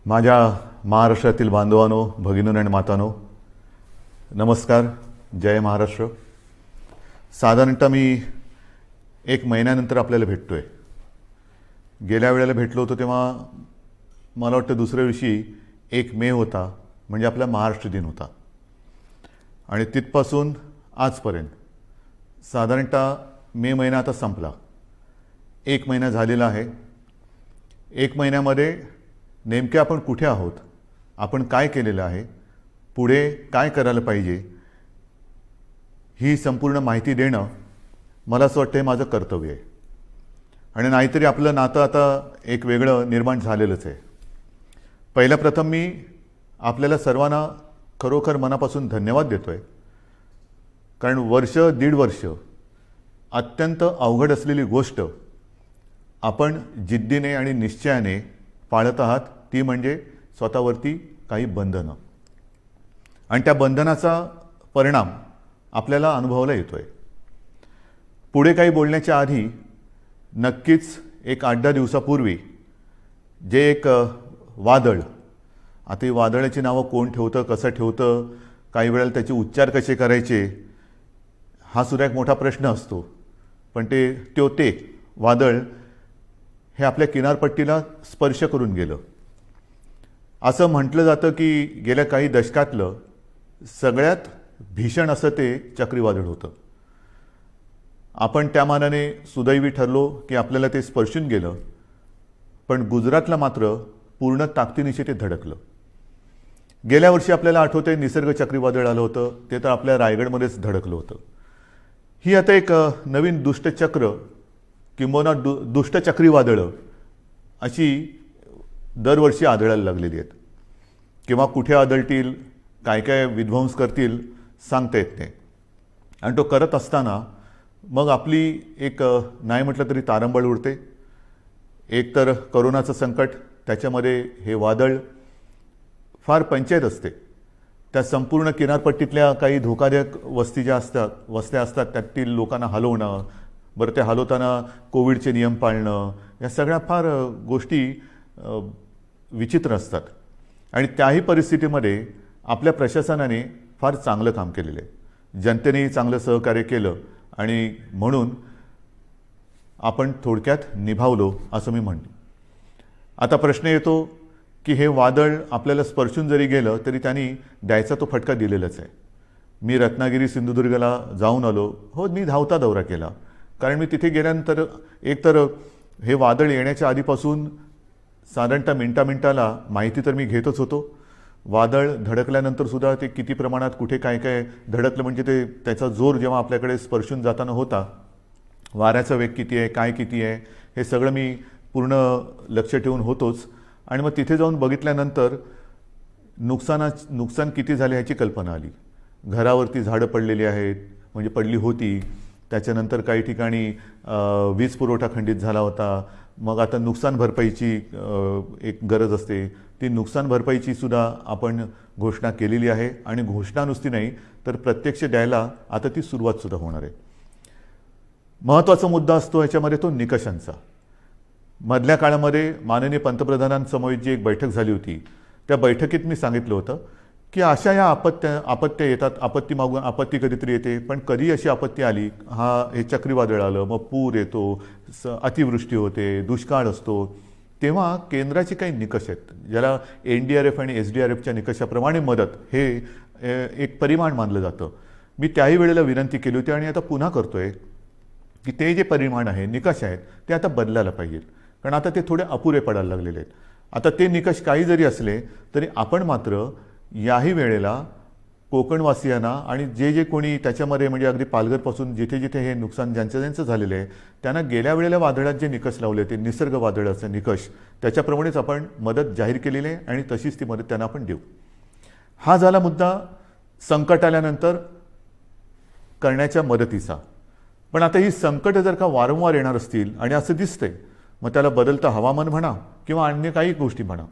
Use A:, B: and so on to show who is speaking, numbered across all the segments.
A: माझ्या महाराष्ट्रातील बांधवांनो, भगिनींनो आणि मातांनो, नमस्कार. जय महाराष्ट्र. साधारणतः मी एक महिन्यानंतर आपल्याला भेटतोय. गेल्या वेळेला भेटलो होतो तेव्हा मला वाटतं दुसऱ्या दिवशी 1 मे होता, म्हणजे आपला महाराष्ट्र दिन होता. आणि तिथपासून आजपर्यंत साधारणतः मे महिना आता संपला. 1 महिना झालेला आहे. 1 महिन्यामध्ये नेमके आपण कुठे आहोत, आपण काय केलेलं आहे, पुढे काय करायला पाहिजे, ही संपूर्ण माहिती देणं मला असं वाटतं हे माझं कर्तव्य आहे. आणि नाहीतरी आपलं नातं आता एक वेगळं निर्माण झालेलंच आहे. पहिलं प्रथम मी आपल्याला सर्वांना खरोखर मनापासून धन्यवाद देतो आहे. कारण वर्ष दीड वर्ष अत्यंत अवघड असलेली गोष्ट आपण जिद्दीने आणि निश्चयाने पाळत आहात, ती म्हणजे स्वतःवरती काही बंधनं. आणि त्या बंधनाचा परिणाम आपल्याला अनुभवायला येतो आहे. पुढे काही बोलण्याच्या आधी नक्कीच एक 8-10 दिवसापूर्वी जे एक वादळ, आता ही वादळाची नावं कोण ठेवतं, कसं ठेवतं, काही वेळेला त्याचे उच्चार कसे करायचे, हा सुद्धा एक मोठा प्रश्न असतो. पण ते वादळ हे आपल्या किनारपट्टीला स्पर्श करून गेलं. असं म्हटलं जातं की गेल्या काही दशकातलं सगळ्यात भीषण असं ते चक्रीवादळ होतं. आपण त्या मानाने सुदैवी ठरलो की आपल्याला ते स्पर्शून गेलं. पण गुजरातला मात्र पूर्ण ताकदीनिशी ते धडकलं. गेल्या वर्षी आपल्याला आठवतंय निसर्ग चक्रीवादळ आलं होतं, ते तर आपल्या रायगडमध्येच धडकलं होतं. ही आता एक नवीन दुष्टचक्र किंबहुना दुष्ट चक्रीवादळं अशी दरवर्षी आढळायला लागलेली आहेत. किंवा कुठे आदळतील, काय काय विध्वंस करतील, सांगता येत नाही. आणि तो करत असताना मग आपली एक नाही म्हटलं तरी तारंबळ उडते. एक तर करोनाचं संकट, त्याच्यामध्ये हे वादळ, फार पंचायत असते. त्या संपूर्ण किनारपट्टीतल्या काही धोकादायक वस्त्या असतात त्यातील लोकांना हलवणं, बरं ते हलवताना कोविडचे नियम पाळणं, या सगळ्या फार गोष्टी विचित्र असतात. आणि त्याही परिस्थितीमध्ये आपल्या प्रशासनाने फार चांगलं काम केलेलं आहे. जनतेनेही चांगलं सहकार्य केलं आणि म्हणून आपण थोडक्यात निभावलो असं मी म्हणतो. आता प्रश्न येतो की हे वादळ आपल्याला स्पर्शून जरी गेलं तरी त्यांनी द्यायचा तो फटका दिलेलाच आहे. मी रत्नागिरी सिंधुदुर्गला जाऊन आलो. हो, मी धावता दौरा केला. कारण मी तिथे गेल्यानंतर एकतर हे वादळ येण्याच्या आधीपासून साधारणतः मिनटाला माहिती तर मी घेतच होतो. वादळ धडकल्यानंतर सुद्धा ते किती प्रमाणात कुठे काय काय धडकलं, म्हणजे त्याचा जोर जेव्हा आपल्याकडे स्पर्शून जाताना होता, वाऱ्याचा वेग किती आहे, काय किती आहे, हे सगळं मी पूर्ण लक्ष ठेवून होतोच. आणि मग तिथे जाऊन बघितल्यानंतर नुकसान किती झाले ह्याची कल्पना आली. घरावरती झाडं पडलेली आहेत, म्हणजे पडली होती. त्याच्यानंतर काही ठिकाणी वीज पुरवठा खंडित झाला होता. मग आता नुकसान भरपाईची एक गरज असते. ती नुकसान भरपाईची सुद्धा आपण घोषणा केलेली आहे. आणि घोषणा नुसती नाही तर प्रत्यक्ष द्यायला आता ती सुरुवातसुद्धा होणार आहे. महत्त्वाचा मुद्दा असतो ह्याच्यामध्ये तो निकषांचा. मधल्या काळामध्ये माननीय पंतप्रधानांसमवेत जी एक बैठक झाली होती, त्या बैठकीत मी सांगितलं होतं की अशा या आपत्त्या येतात, आपत्ती मागून आपत्ती कधीतरी येते, पण कधी अशी आपत्ती आली, हे चक्रीवादळ आलं, मग पूर येतो, अतिवृष्टी होते, दुष्काळ असतो, तेव्हा केंद्राचे काही निकष आहेत, ज्याला NDRF आणि SDRFच्या निकषाप्रमाणे मदत हे एक परिमाण मानलं जातं. मी त्याही वेळेला विनंती केली होती आणि आता पुन्हा करतोय की ते जे परिमाण आहे, निकष आहेत, ते आता बदलायला पाहिजेत. कारण आता ते थोडे अपुरे पडायला लागलेले आहेत. आता ते निकष काही जरी असले तरी आपण मात्र याही वेळेला कोकणवासियांना आणि जे कोणी त्याच्यामध्ये, म्हणजे अगदी पालघरपासून जिथे जिथे हे नुकसान ज्यांचं झालेलं आहे, त्यांना गेल्या वेळेला वादळात जे निकष लावले ते निसर्ग वादळाचे निकष, त्याच्याप्रमाणेच आपण मदत जाहीर केलेली आहे आणि तशीच ती मदत त्यांना आपण देऊ. हा झाला मुद्दा संकट आल्यानंतर करण्याच्या मदतीचा. पण आता ही संकट जर का वारंवार येणार असतील आणि असं दिसतंय, मग त्याला बदलतं हवामान म्हणा किंवा अन्य काही गोष्टी म्हणा,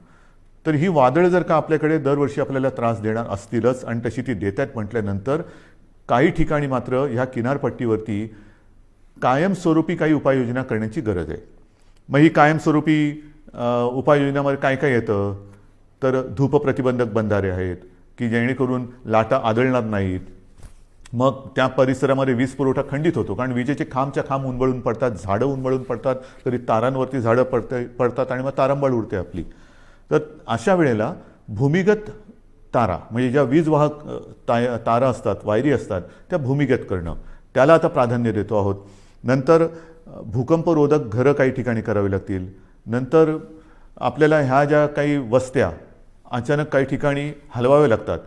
A: तर ही वादळ जर का आपल्याकडे दरवर्षी आपल्याला त्रास देणार असतीलच आणि तशी ती देतात म्हटल्यानंतर काही ठिकाणी मात्र ह्या किनारपट्टीवरती कायमस्वरूपी काही उपाययोजना करण्याची गरज आहे. मग ही कायमस्वरूपी उपाययोजनामध्ये काय काय येतं, तर धूप प्रतिबंधक बंधारे आहेत की जेणेकरून लाटा आदळणार नाहीत. मग त्या परिसरामध्ये वीज पुरवठा खंडित होतो, कारण विजेचे खांबच्या खांब उन्मळून पडतात, झाडं उन्मळून पडतात, तरी तारांवरती झाडं पडतात आणि मग तारांबळ उडते आपली. तर अशा वेळेला भूमिगत तारा म्हणजे ज्या वीज वाहक तारा असतात, वायरी असतात, त्या भूमिगत करणं, त्याला आता प्राधान्य देतो आहोत. नंतर भूकंपरोधक घरं काही ठिकाणी करावी लागतील. नंतर आपल्याला ह्या ज्या काही वस्त्या अचानक काही ठिकाणी हलवाव्या लागतात,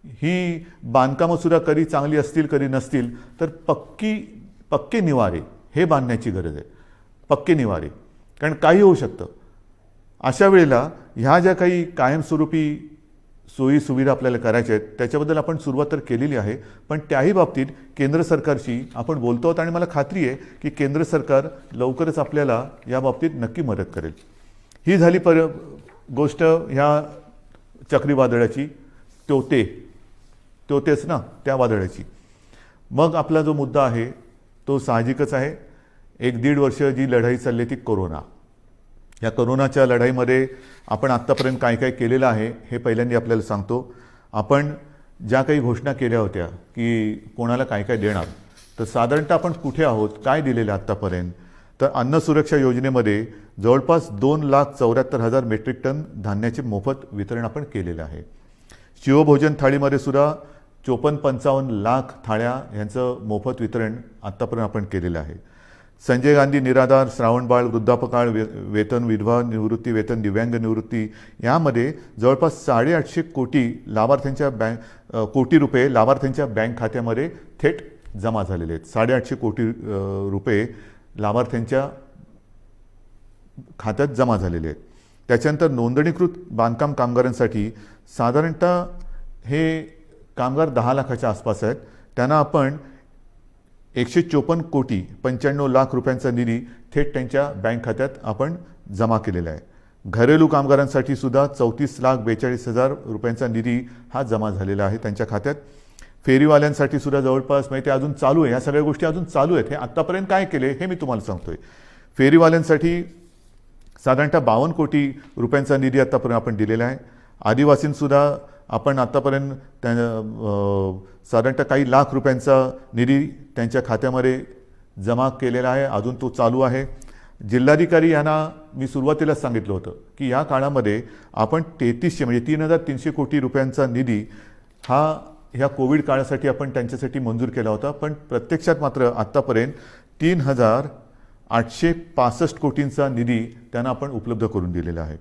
A: ही बांधकामंसुद्धा कधी चांगली असतील कधी नसतील, तर पक्के निवारे हे बांधण्याची गरज आहे. पक्के निवारे, कारण काही होऊ शकतं. अशा वेळेला ह्या ज्या काही कायमस्वरूपी सोयी सुविधा आपल्याला करायच्या आहेत त्याच्याबद्दल आपण सुरुवात तर केलेली आहे, पण त्याही बाबतीत केंद्र सरकारशी आपण बोलतो आहोत आणि मला खात्री आहे की केंद्र सरकार लवकरच आपल्याला या बाबतीत नक्की मदत करेल. ही झाली गोष्ट ह्या चक्रीवादळाची, तोतेच ना त्या वादळाची. मग आपला जो मुद्दा आहे तो साहजिकच आहे. 1-1.5 वर्ष जी लढाई चालली ती कोरोना. या कोरोनाच्या लढाईमध्ये आपण आत्तापर्यंत काय काय केलेलं आहे हे पहिल्यांदा आपल्याला सांगतो. आपण ज्या काही घोषणा केल्या होत्या की कोणाला काय काय देणार, तर साधारणतः आपण कुठे आहोत, काय दिलेलं आत्तापर्यंत, तर अन्न सुरक्षा योजनेमध्ये जवळपास 2,74,000 मेट्रिक टन धान्याचे मोफत वितरण आपण केलेलं आहे. शिवभोजन थाळीमध्ये सुद्धा 54-55 लाख थाळ्या यांचं मोफत वितरण आत्तापर्यंत आपण केलेलं आहे. संजय गांधी निराधार, श्रावणबाळ, वृद्धापकाळ वेतन, विधवा निवृत्ती वेतन, दिव्यांग निवृत्ती यामध्ये जवळपास 850 कोटी रुपये लाभार्थ्यांच्या बँक खात्यामध्ये थेट जमा झालेले आहेत. 850 कोटी रुपये लाभार्थ्यांच्या खात्यात जमा झालेले आहेत. त्याच्यानंतर नोंदणीकृत बांधकाम कामगारांसाठी साधारणतः हे कामगार 10 लाखाच्या आसपास आहेत. त्यांना आपण 154 कोटी 95 लाख रुपयांचा निधी थेट त्यांच्या बँक खात्यात आपण जमा केलेला आहे. घरेलू कामगारांसाठी सुद्धा 34,42,000 रुपयांचा निधी हा जमा झालेला आहे त्यांच्या खात्यात. फेरीवाल्यांसाठी सुद्धा जवळपास ते अजून चालू आहे, ह्या सगळ्या गोष्टी अजून चालू आहेत. हे आत्तापर्यंत काय केले हे मी तुम्हाला सांगतोय. फेरीवाल्यांसाठी साधारणतः 52 कोटी रुपयांचा निधी आत्तापर्यंत आपण दिलेला आहे. आदिवासींसुद्धा आपण आत्तापर्यंत साधारणतः काही लाख रुपयांचा निधी त्यांच्या खात्यामध्ये जमा केलेला आहे, अजून तो चालू आहे. जिल्हाधिकारी यांना मी सुरुवातीलाच सांगितलं होतं की या काळामध्ये आपण 3300 म्हणजे 3,300 कोटी रुपयांचा निधी हा ह्या कोविड काळासाठी आपण त्यांच्यासाठी मंजूर केला होता, पण प्रत्यक्षात मात्र आत्तापर्यंत 3,865 कोटींचा निधी त्यांना आपण उपलब्ध करून दिलेला आहे.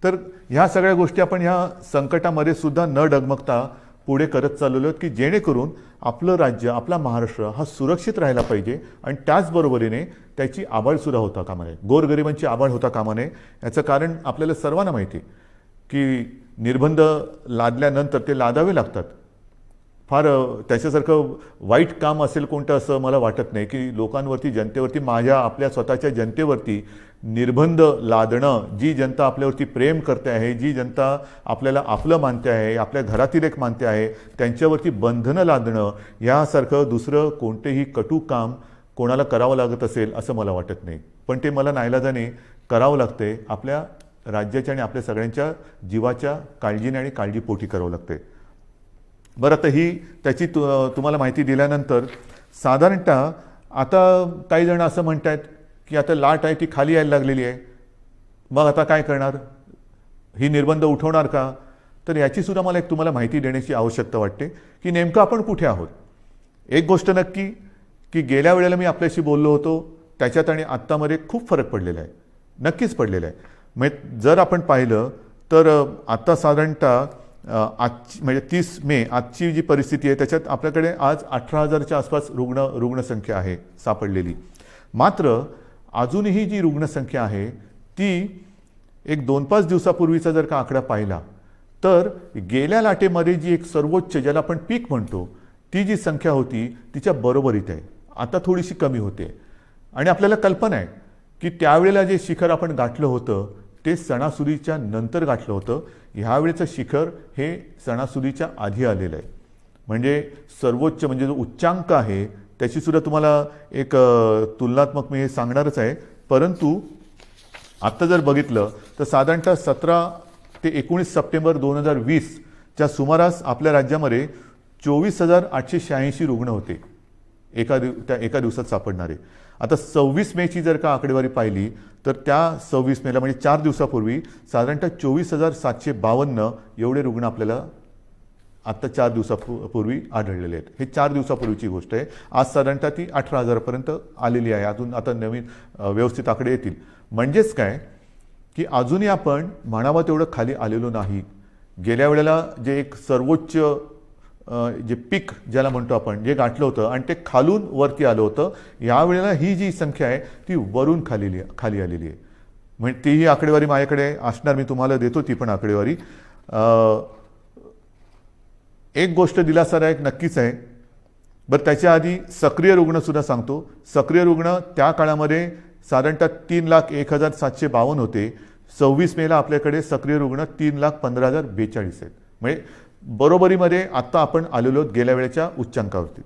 A: तर ह्या सगळ्या गोष्टी आपण ह्या संकटामध्ये सुद्धा न डगमगता पुढे करत चाललेलो आहोत की जेणेकरून आपलं राज्य, आपला महाराष्ट्र हा सुरक्षित राहायला पाहिजे आणि त्याचबरोबरीने त्याची आबाळसुद्धा होता कामा नये, गोरगरिबांची आबाळ होता कामा नये. याचं कारण आपल्याला सर्वांना माहिती आहे की निर्बंध लादल्यानंतर ते लादावे लागतात. फार त्याच्यासारखं वाईट काम असेल कोणतं असं मला वाटत नाही की लोकांवरती, जनतेवरती, आपल्या स्वतःच्या जनतेवरती निर्बंध लादणं. जी जनता आपल्यावरती प्रेम करते आहे, जी जनता आपल्याला आपलं मानते आहे, आपल्या घरातील एक मानते आहे, त्यांच्यावरती बंधनं लादणं यासारखं दुसरं कोणतेही कटू काम कोणाला करावं लागत असेल असं मला वाटत नाही. पण ते मला नाईलाजाने करावं लागते. आपल्या राज्याच्या आणि आपल्या सगळ्यांच्या जीवाच्या काळजीने आणि काळजीपोटी करावं लागते. बरं, आता ही त्याची तुम्हाला माहिती दिल्यानंतर साधारणतः आता काही जण असं म्हणत आहेत की आता लाट आहे ती खाली यायला लागलेली आहे, मग आता काय करणार, ही निर्बंध उठवणार का? तर याचीसुद्धा मला एक तुम्हाला माहिती देण्याची आवश्यकता वाटते की नेमकं आपण कुठे आहोत. एक गोष्ट नक्की की गेल्या वेळेला मी आपल्याशी बोललो होतो त्याच्यात आणि आत्तामध्ये खूप फरक पडलेला आहे, नक्कीच पडलेला आहे. म्हणजे जर आपण पाहिलं तर आत्ता साधारणतः आजची म्हणजे 30 मे आजची जी परिस्थिती आहे त्याच्यात आपल्याकडे आज 18,000च्या आसपास रुग्णसंख्या आहे सापडलेली. मात्र अजूनही जी रुग्णसंख्या आहे ती एक 2-5 दिवसापूर्वीचा जर का आकडा पाहिला तर गेल्या लाटेमध्ये जी एक सर्वोच्च ज्याला आपण पीक म्हणतो ती जी संख्या होती तिच्या बरोबरीत आहे, आता थोडीशी कमी होते. आणि आपल्याला कल्पना आहे की त्यावेळेला जे शिखर आपण गाठलं होतं ते सणासुदीच्या नंतर गाठलं होतं. ह्यावेळेचं शिखर हे सणासुदीच्या आधी आलेलं आहे. म्हणजे सर्वोच्च म्हणजे जो उच्चांक आहे त्याचीसुद्धा तुम्हाला एक तुलनात्मक मी हे सांगणारच आहे. परंतु आत्ता जर बघितलं तर साधारणतः 17 ते 19 सप्टेंबर 2020च्या सुमारास आपल्या राज्यामध्ये 24,886 रुग्ण होते त्या एका दिवसात सापडणारे. आता 26 मेची जर का आकडेवारी पाहिली तर त्या 26 मेला म्हणजे 4 दिवसापूर्वी साधारणतः 24,752 एवढे रुग्ण आपल्याला आत्ता 4 दिवसापूर्वी आढळलेले आहेत. हे 4 दिवसापूर्वीची गोष्ट आहे. आज साधारणतः ती 18,000पर्यंत आलेली आहे. अजून आता नवीन व्यवस्थित आकडे येतील. म्हणजेच काय की अजूनही आपण म्हणावं तेवढं खाली आलेलो नाही. गेल्या वेळेला जे एक सर्वोच्च जे पीक ज्याला म्हणतो आपण जे गाठलं होतं आणि ते खालून वरती आलं होतं, यावेळेला ही जी संख्या आहे ती वरून खाली आलेली आहे. म्हणजे तीही आकडेवारी माझ्याकडे असणार, मी तुम्हाला देतो ती पण आकडेवारी. एक गोष्ट दिलासादायक नक्कीच आहे. बरं, त्याच्या आधी सक्रिय रुग्णसुद्धा सांगतो. सक्रिय रुग्ण त्या काळामध्ये साधारणतः 3,01,752 होते. 26 मेला आपल्याकडे सक्रिय रुग्ण 3,15,042 आहेत. म्हणजे बरोबरीमध्ये आत्ता आपण आलेलो आहोत गेल्या वेळेच्या उच्चांकावरती.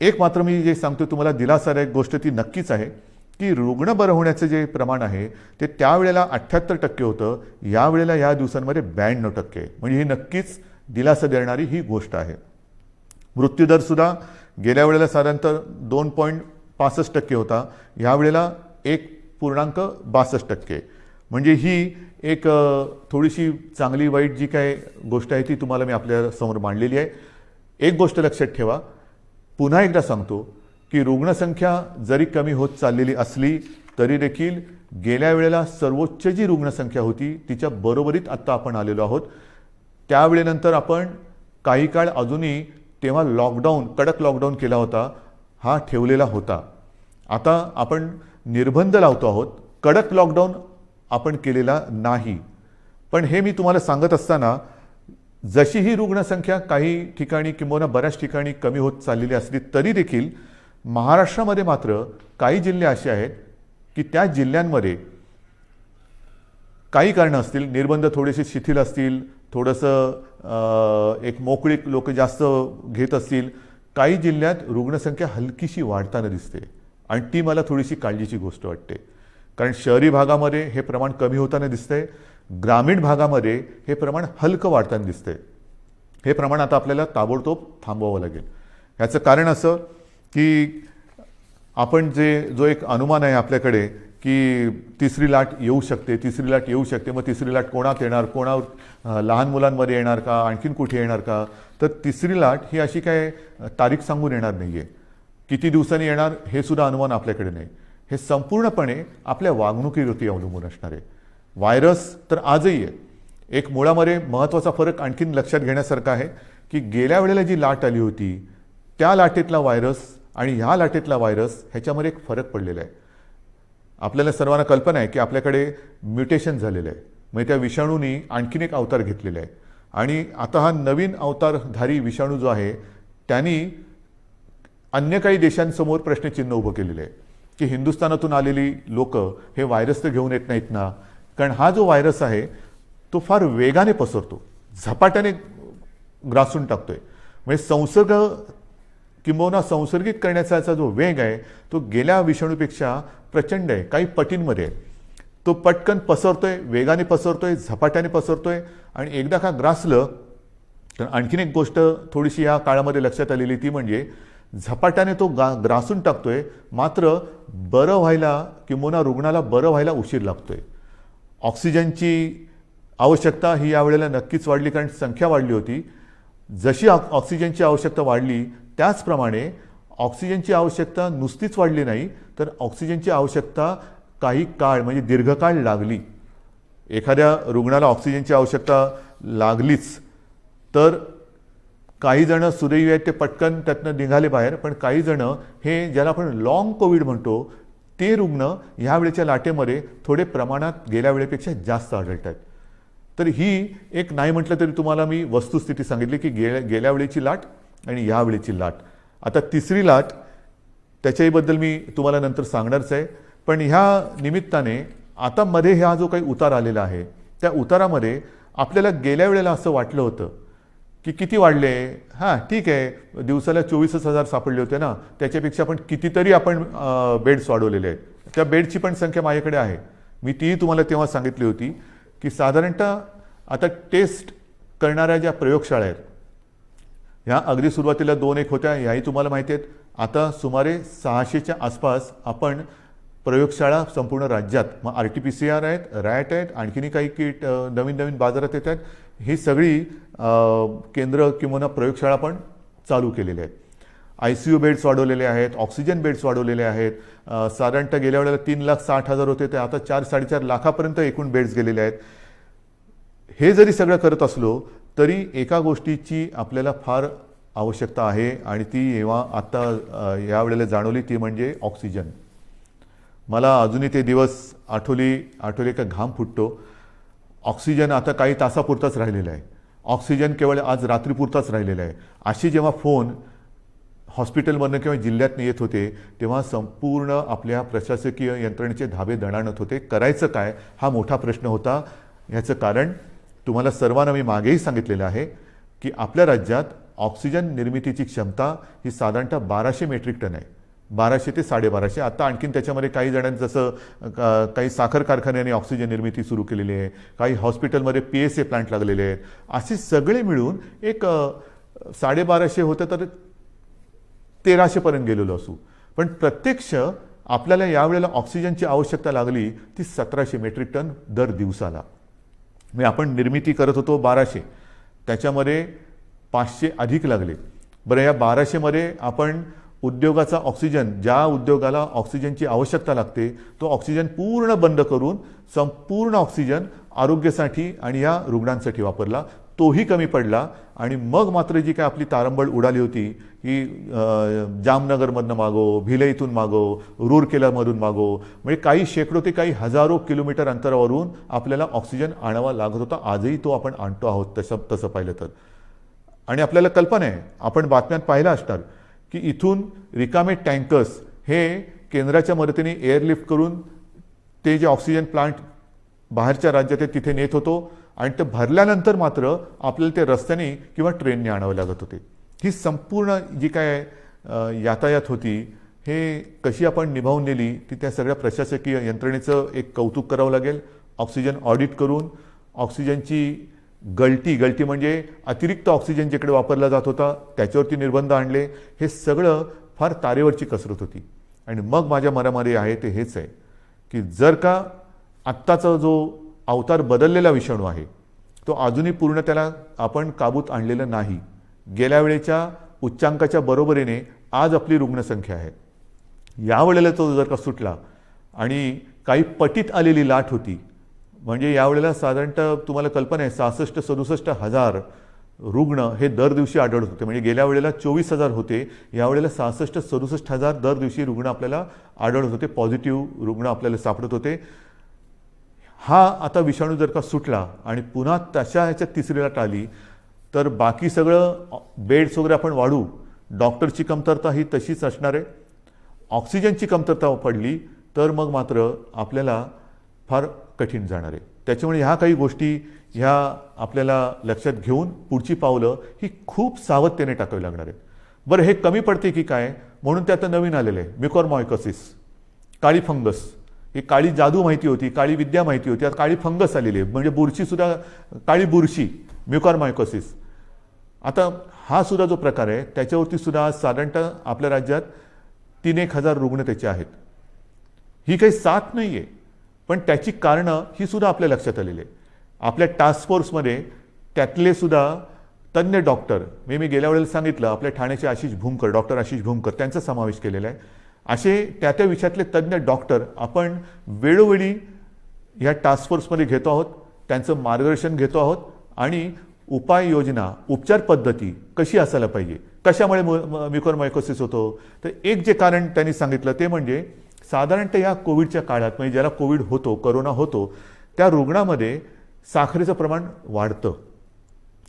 A: एक मात्र मी जे सांगतो तुम्हाला दिलासादायक गोष्ट ती नक्कीच आहे की रुग्ण बरं होण्याचं जे प्रमाण आहे ते त्यावेळेला 78% होतं, यावेळेला या दिवसांमध्ये 92% आहे. म्हणजे ही नक्कीच दिलासा देणारी ही गोष्ट आहे. मृत्यूदरसुद्धा गेल्या वेळेला साधारणतः 2.65% होता, यावेळेला 1.62%. म्हणजे ही एक थोडीशी चांगली वाईट जी काय गोष्ट आहे ती तुम्हाला मी आपल्या समोर मांडलेली आहे. एक गोष्ट लक्षात ठेवा, पुन्हा एकदा सांगतो की रुग्णसंख्या जरी कमी होत चाललेली असली तरी देखील गेल्या वेळेला सर्वोच्च जी रुग्णसंख्या होती तिच्या बरोबरीत आत्ता आपण आलेलो आहोत. त्यावेळेनंतर आपण काही काळ अजूनही तेव्हा कडक लॉकडाऊन केला होता, हा ठेवलेला होता. आता आपण निर्बंध लावतो आहोत, कडक लॉकडाऊन आपण केलेला नाही. पण हे मी तुम्हाला सांगत असताना जशी ही रुग्णसंख्या काही ठिकाणी किंबहुना बऱ्याच ठिकाणी कमी होत चाललेली असली तरी देखील महाराष्ट्रामध्ये मात्र काही जिल्हे असे आहेत की त्या जिल्ह्यांमध्ये काही कारणं असतील, निर्बंध थोडेसे शिथिल असतील, थोडंसं एक मोकळीक लोक जास्त घेत असतील, काही जिल्ह्यात रुग्णसंख्या हलकीशी वाढताना दिसते आणि ती मला थोडीशी काळजीची गोष्ट वाटते. कारण शहरी भागामध्ये हे प्रमाण कमी होताना दिसतंय, ग्रामीण भागामध्ये हे प्रमाण हलकं वाढताना दिसतंय. हे प्रमाण आता आपल्याला ताबडतोब थांबवावं लागेल. ह्याचं कारण असं की आपण जो एक अनुमान आहे आपल्याकडे की तिसरी लाट येऊ शकते, मग तिसरी लाट कोणात येणार, लहान मुलांमध्ये येणार का, आणखीन कुठे येणार का, तर तिसरी लाट ही अशी काय तारीख सांगून येणार नाही आहे. किती दिवसांनी येणार हे सुद्धा अनुमान आपल्याकडे नाही. हे संपूर्णपणे आपल्या वागणुकीवरती अवलंबून असणार आहे. व्हायरस तर आजही आहे. एक मुळामध्ये महत्त्वाचा फरक आणखीन लक्षात घेण्यासारखा आहे की गेल्या वेळेला जी लाट आली होती त्या लाटेतला व्हायरस आणि ह्या लाटेतला व्हायरस ह्याच्यामध्ये एक फरक पडलेला आहे. आपल्याला सर्वांना कल्पना आहे की आपल्याकडे म्युटेशन झालेलं आहे, म्हणजे त्या विषाणूंनी आणखीन एक अवतार घेतलेला आहे. आणि आता हा नवीन अवतारधारी विषाणू जो आहे त्यांनी अन्य काही देशांसमोर प्रश्नचिन्ह उभं केलेलं आहे की हिंदुस्थानातून आलेली लोक हे व्हायरस तर घेऊन येत नाहीत ना. कारण हा जो व्हायरस आहे तो फार वेगाने पसरतो, झपाट्याने ग्रासून टाकतोय. म्हणजे संसर्ग किंबहुना संसर्गित करण्याचा जो वेग आहे तो गेल्या विषाणूपेक्षा प्रचंड आहे, काही पटींमध्ये आहे. तो पटकन पसरतोय, वेगाने पसरतोय, झपाट्याने पसरतोय. आणि एकदा का ग्रासलं तर आणखीन एक गोष्ट थोडीशी या काळामध्ये लक्षात आलेली ती म्हणजे झपाट्याने तो ग्रासून टाकतोय, मात्र बरं व्हायला किंबहुना रुग्णाला बरं व्हायला उशीर लागतोय. ऑक्सिजनची आवश्यकता ही यावेळेला नक्कीच वाढली, कारण संख्या वाढली होती. जशी ऑक्सिजनची आवश्यकता वाढली त्याचप्रमाणे ऑक्सिजनची आवश्यकता नुसतीच वाढली नाही, तर ऑक्सिजनची आवश्यकता काही काळ म्हणजे दीर्घकाळ लागली. एखाद्या रुग्णाला ऑक्सिजनची आवश्यकता लागलीच तर काही जण सुदैवी आहेत ते पटकन त्यातनं निघाले बाहेर, पण काही जण हे ज्याला आपण लॉंग कोविड म्हणतो ते रुग्ण ह्या वेळेच्या लाटेमध्ये थोडे प्रमाणात गेल्या वेळेपेक्षा जास्त आढळत आहेत. तर ही एक नाही म्हटलं तरी तुम्हाला मी वस्तुस्थिती सांगितली की गेल्या वेळेची लाट आणि ह्या वेळेची लाट. आता तिसरी लाट त्याच्याबद्दल मी तुम्हाला नंतर सांगणारच आहे. पण ह्या निमित्ताने आता मध्ये हा जो काही उतार आलेला आहे त्या उतारामध्ये आपल्याला गेल्या वेळेला असं वाटलं होतं की किती वाढले, हां ठीक आहे दिवसाला 24,000 सापडले होते ना, त्याच्यापेक्षा पण कितीतरी आपण बेड्स वाढवलेले आहेत. त्या बेडची पण संख्या माझ्याकडे आहे, मी तीही तुम्हाला तेव्हा सांगितली होती की साधारणतः आता टेस्ट करणाऱ्या ज्या प्रयोगशाळा आहेत ह्या अगदी सुरुवातीला 2-1 होत्या, ह्याही तुम्हाला माहिती आहेत. आता सुमारे 600च्या आसपास आपण प्रयोगशाळा संपूर्ण राज्यात, मग RT-PCR आहेत, रॅट आहेत, आणखीनही काही किट नवीन नवीन बाजारात येत आहेत. ही सगळी केंद्र किंवा प्रयोगशाळा पण चालू केलेल्या आहेत. ICU बेड्स वाढवलेले आहेत, ऑक्सिजन बेड्स वाढवलेले आहेत. साधारणतः गेल्या वेळेला 3,60,000 होते, ते आता 4-4.5 लाखापर्यंत एकूण बेड्स गेलेले आहेत. हे जरी सगळं करत असलो तरी एका गोष्टीची आपल्याला फार आवश्यकता आहे आणि ती जेव्हा आता यावेळेला जाणवली ती म्हणजे ऑक्सिजन. मला अजूनही ते दिवस आठवले का घाम फुटतो. ऑक्सिजन आता काही तासापुरताच राहिलेला आहे. ऑक्सिजन केवळ आज रात्रीपुरताच राहिलेला आहे. अशी जेव्हा फोन हॉस्पिटलमधनं किंवा जिल्ह्यातनं येत होते तेव्हा संपूर्ण आपल्या प्रशासकीय यंत्रणेचे धाबे दणाणत होते. करायचं काय हा मोठा प्रश्न होता. ह्याचं कारण तुम्हाला सर्वांना मी मागेही सांगितलेलं आहे की आपल्या राज्यात ऑक्सिजन निर्मितीची क्षमता ही साधारणतः 1200 मेट्रिक टन आहे. 1200 ते 1250. आता आणखीन त्याच्यामध्ये काही जणांनी जसं काही साखर कारखान्यांनी ऑक्सिजन निर्मिती सुरू केलेली आहे, काही हॉस्पिटलमध्ये PSA प्लांट लागलेले आहेत. असे सगळे मिळून एक 1250 होतं तर 1300पर्यंत गेलेलो असू. पण प्रत्यक्ष आपल्याला यावेळेला ऑक्सिजनची आवश्यकता लागली ती 1700 मेट्रिक टन दर दिवसाला. मी आपण निर्मिती करत होतो 1200, त्याच्यामध्ये 500 अधिक लागले. बरं, या 1200मध्ये आपण उद्योगाचा ऑक्सिजन, ज्या उद्योगाला ऑक्सिजनची आवश्यकता लागते तो ऑक्सिजन पूर्ण बंद करून संपूर्ण ऑक्सिजन आरोग्यासाठी आणि या रुग्णांसाठी वापरला. तोही कमी पडला आणि मग मात्र जी काय आपली तारंबळ उडाली होती की जामनगरमधनं मागो, भिलईतून मागो, रूरकेलामधून मागो, म्हणजे काही शेकडो ते काही हजारो किलोमीटर अंतरावरून आपल्याला ऑक्सिजन आणावा लागत होता. आजही तो आपण आणतो आहोत तसं पाहिलं तर. आणि आपल्याला कल्पना आहे, आपण बातम्यात पाहिलं असणार की इथून रिकामे टँकर्स हे केंद्राच्या मदतीने एअरलिफ्ट करून ते जे ऑक्सिजन प्लांट बाहेरच्या राज्यात आहे तिथे नेत होतो आणि ते भरल्यानंतर मात्र आपल्याला ते रस्त्याने किंवा ट्रेनने आणावे लागत होते. ही संपूर्ण जी काय यातायात होती हे कशी आपण निभावून नेली ती त्या सगळ्या प्रशासकीय यंत्रणेचं एक कौतुक करावं लागेल. ऑक्सिजन ऑडिट करून ऑक्सिजनची गळती म्हणजे अतिरिक्त ऑक्सिजन जिकडे वापरला जात होता त्याच्यावरती निर्बंध आणले. हे सगळं फार तारेवरची कसरत होती. आणि मग माझ्या मनामध्ये आहे ते हेच आहे की जर का आत्ताचा जो अवतार बदललेला विषाणू आहे तो अजूनही पूर्ण त्याला आपण काबूत आणलेलं नाही. गेल्या वेळेच्या उच्चांकाच्या बरोबरीने आज आपली रुग्णसंख्या आहे. यावेळेला तो जर का सुटला आणि काही पटीत आलेली लाट होती, म्हणजे यावेळेला साधारणतः तुम्हाला कल्पना आहे 66-67 हजार रुग्ण हे दर दिवशी आढळत होते. म्हणजे गेल्या वेळेला 24,000 होते, यावेळेला 66-67 हजार दर दिवशी रुग्ण आपल्याला आढळत होते, पॉझिटिव्ह रुग्ण आपल्याला सापडत होते. हा आता विषाणू जर का सुटला आणि पुन्हा तशा ह्याच्यात तिसरी लाट आली तर बाकी सगळं बेड्स वगैरे आपण वाढू, डॉक्टरची कमतरता ही तशीच असणार आहे. ऑक्सिजनची कमतरता पडली तर मग मात्र आपल्याला फार कठीण जाणार आहे. त्याच्यामुळे ह्या काही गोष्टी ह्या आपल्याला लक्षात घेऊन पुढची पावलं ही खूप सावधतेने टाकावी लागणार आहेत. बरं, हे कमी पडते की काय म्हणून ते आता नवीन आलेलं आहे म्युकॉरमायकोसिस, काळी फंगस. ही काळी जादू माहिती होती, काळी विद्या माहिती होती, आता काळी फंगस आलेली आहे. म्हणजे बुरशीसुद्धा काळी बुरशी म्युकॉरमायकोसिस. आता हा सुद्धा जो प्रकार आहे त्याच्यावरती सुद्धा आज साधारणतः आपल्या राज्यात 3-1 हजार रुग्ण त्याचे आहेत. ही काही साथ नाही आहे, पण त्याची कारणं ही सुद्धा आपल्या लक्षात आलेली आहे. आपल्या टास्क फोर्समध्ये त्यातले सुद्धा तज्ज्ञ डॉक्टर, मी गेल्या वेळेला सांगितलं आपल्या ठाण्याचे आशिष भूमकर, डॉक्टर आशिष भूमकर, त्यांचा समावेश केलेला आहे. असे त्या विषयातले तज्ज्ञ डॉक्टर आपण वेळोवेळी ह्या टास्क फोर्समध्ये घेतो आहोत, त्यांचं मार्गदर्शन घेतो आहोत आणि उपाययोजना, उपचार पद्धती कशी असायला पाहिजे, कशामुळे म्युकॉरमायकोसिस होतो. तर एक जे कारण त्यांनी सांगितलं ते म्हणजे साधारणतः या कोविडच्या काळात, म्हणजे ज्याला कोविड होतो, करोना होतो, त्या रुग्णामध्ये साखरेचं प्रमाण वाढतं.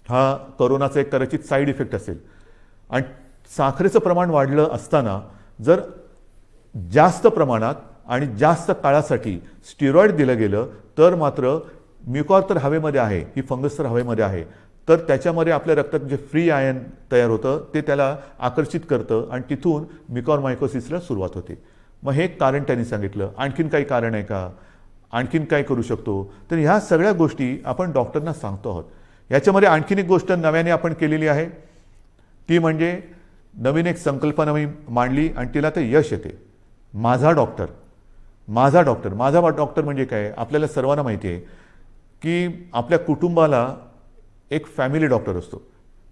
A: हा करोनाचा एक कदाचित साईड इफेक्ट असेल. आणि साखरेचं प्रमाण वाढलं असताना जर जास्त प्रमाणात आणि जास्त काळासाठी स्टिरॉइड दिलं गेलं तर मात्र म्युकॉर तर हवेमध्ये आहे, ही फंगस तर हवेमध्ये आहे, तर त्याच्यामध्ये आपल्या रक्तात जे फ्री आयन तयार होतं ते त्याला आकर्षित करतं आणि तिथून म्युकॉरमायकोसिसला सुरुवात होते. मग हे कारण त्यांनी सांगितलं. आणखीन काही कारण आहे का? आणखीन काय करू शकतो. तर ह्या सगळ्या गोष्टी आपण डॉक्टरना सांगतो आहोत. याच्यामध्ये आणखीन एक गोष्ट नव्याने आपण केलेली आहे, ती म्हणजे नवीन एक संकल्पना मी मांडली आणि तिला ते यश येते. माझा डॉक्टर. माझा डॉक्टर. माझा डॉक्टर म्हणजे काय, आपल्याला सर्वांना माहिती आहे की आपल्या कुटुंबाला एक फॅमिली डॉक्टर असतो.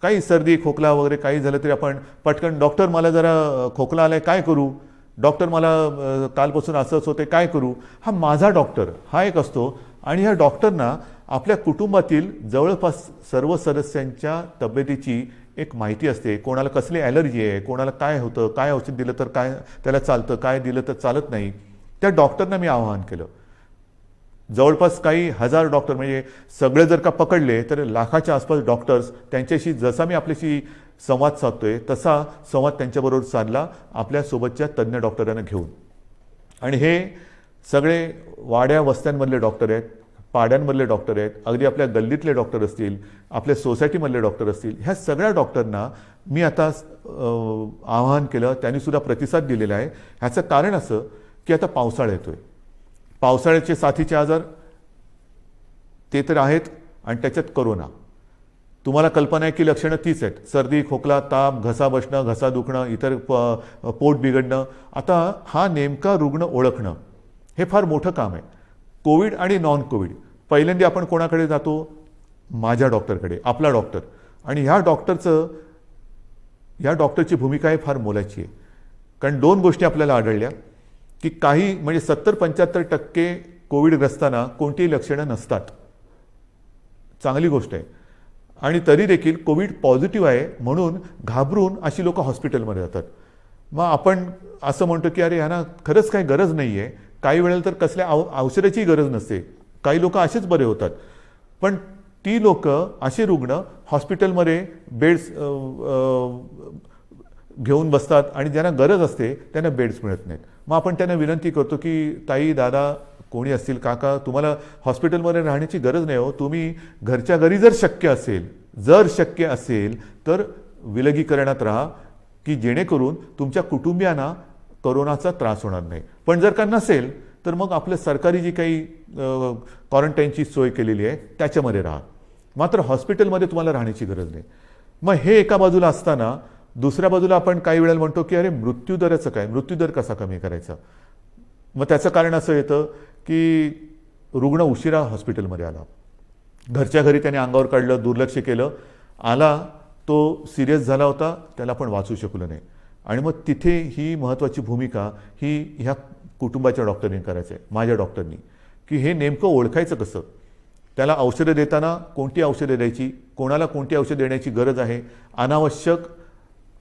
A: काही सर्दी खोकला वगैरे काही झालं तरी आपण पटकन, डॉक्टर मला जरा खोकला आलाय काय करू, डॉक्टर मला कालपासून असंच होते काय करू. हा माझा डॉक्टर हा एक असतो. आणि ह्या डॉक्टरना आपल्या कुटुंबातील जवळपास सर्व सदस्यांच्या तब्येतीची एक माहिती असते. कोणाला कसली ॲलर्जी आहे, कोणाला काय होतं, काय औषध दिलं तर काय त्याला चालतं, काय दिलं तर चालत नाही. त्या डॉक्टरना मी आवाहन केलं. जवळपास काही हजार डॉक्टर, म्हणजे सगळे जर का पकडले तर लाखाच्या आसपास डॉक्टर्स, त्यांच्याशी जसा मी आपल्याशी संवाद साधतोय तसा संवाद त्यांच्याबरोबर साधला आपल्यासोबतच्या तज्ज्ञ डॉक्टरांना घेऊन. आणि हे सगळे वाड्या वस्त्यांमधले डॉक्टर आहेत, पाड्यांमधले डॉक्टर आहेत, अगदी आपल्या गल्लीतले डॉक्टर असतील, आपल्या सोसायटीमधले डॉक्टर असतील. ह्या सगळ्या डॉक्टरना मी आता आवाहन केलं. त्यांनीसुद्धा प्रतिसाद दिलेला आहे. ह्याचं कारण असं की आता पावसाळा येतोय. पावसाळ्याचे साथीचे आजार ते तर आहेत आणि त्याच्यात करोना. तुम्हाला कल्पना आहे की लक्षणं तीच आहेत. सर्दी खोकला ताप घसा बसणं घसा दुखणं इतर पोट बिघडणं. आता हा नेमका रुग्ण ओळखणं हे फार मोठं काम आहे. कोविड आणि नॉन कोविड. पहिल्यांदा आपण कोणाकडे जातो, माझ्या डॉक्टरकडे, आपला डॉक्टर. आणि ह्या डॉक्टरची भूमिका आहे फार मोलाची आहे. कारण दोन गोष्टी आपल्याला आढळल्या की काही म्हणजे 70-75% कोविडग्रस्तांना कोणतीही लक्षणं नसतात. चांगली गोष्ट आहे. आणि तरी देखील कोविड पॉझिटिव्ह आहे म्हणून घाबरून अशी लोक हॉस्पिटलमध्ये जातात. मग आपण असं म्हणतो की अरे ह्यांना खरंच काही गरज नाही आहे. काही वेळेला तर कसल्या औषधाची गरज नसते. काही लोक असेच बरे होतात. पण ती लोक, असे रुग्ण हॉस्पिटलमध्ये बेड्स घेऊन बसतात आणि ज्यांना गरज असते त्यांना बेड्स मिळत नाहीत. मग आपण त्यांना विनंती करतो की ताई दादा कोणी असतील काका, तुम्हाला हॉस्पिटलमध्ये राहण्याची गरज नाही हो. तुम्ही घरच्या घरी जर शक्य असेल तर विलगीकरणात राहा की जेणेकरून तुमच्या कुटुंबियांना कोरोनाचा त्रास होणार नाही. पण जर का नसेल तर मग आपलं सरकारी जी काही क्वारंटाईनची सोय केलेली आहे त्याच्यामध्ये राहा. मात्र हॉस्पिटलमध्ये तुम्हाला राहण्याची गरज नाही. मग हे एका बाजूला असताना दुसऱ्या बाजूला आपण काही वेळेला म्हणतो की अरे मृत्यूदराचं काय, मृत्यूदर कसा कमी करायचा. मग त्याचं कारण असं येतं की रुग्ण उशिरा हॉस्पिटलमध्ये आला, घरच्या घरी त्याने अंगावर काढलं, दुर्लक्ष केलं, आला तो सिरियस झाला होता, त्याला पण वाचू शकलो नाही. आणि मग तिथे ही महत्त्वाची भूमिका ही ह्या कुटुंबाच्या डॉक्टरनी करायचं आहे, माझ्या डॉक्टरनी, की हे नेमकं ओळखायचं कसं. त्याला औषधं देताना कोणती औषधं द्यायची, कोणाला कोणती औषधं देण्याची गरज आहे, अनावश्यक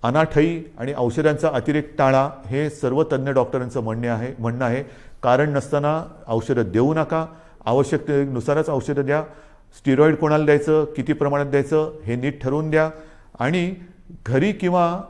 A: अनाठई आणि औषधांचा अतिरेक टाळा, हे सर्व तज्ज्ञ डॉक्टरांचं म्हणणं आहे. कारण नसताना औषधं देऊ नका, आवश्यकतेनुसारच औषधं द्या. स्टिरॉइड कोणाला द्यायचं, किती प्रमाणात द्यायचं हे नीट ठरवून द्या. आणि घरी किंवा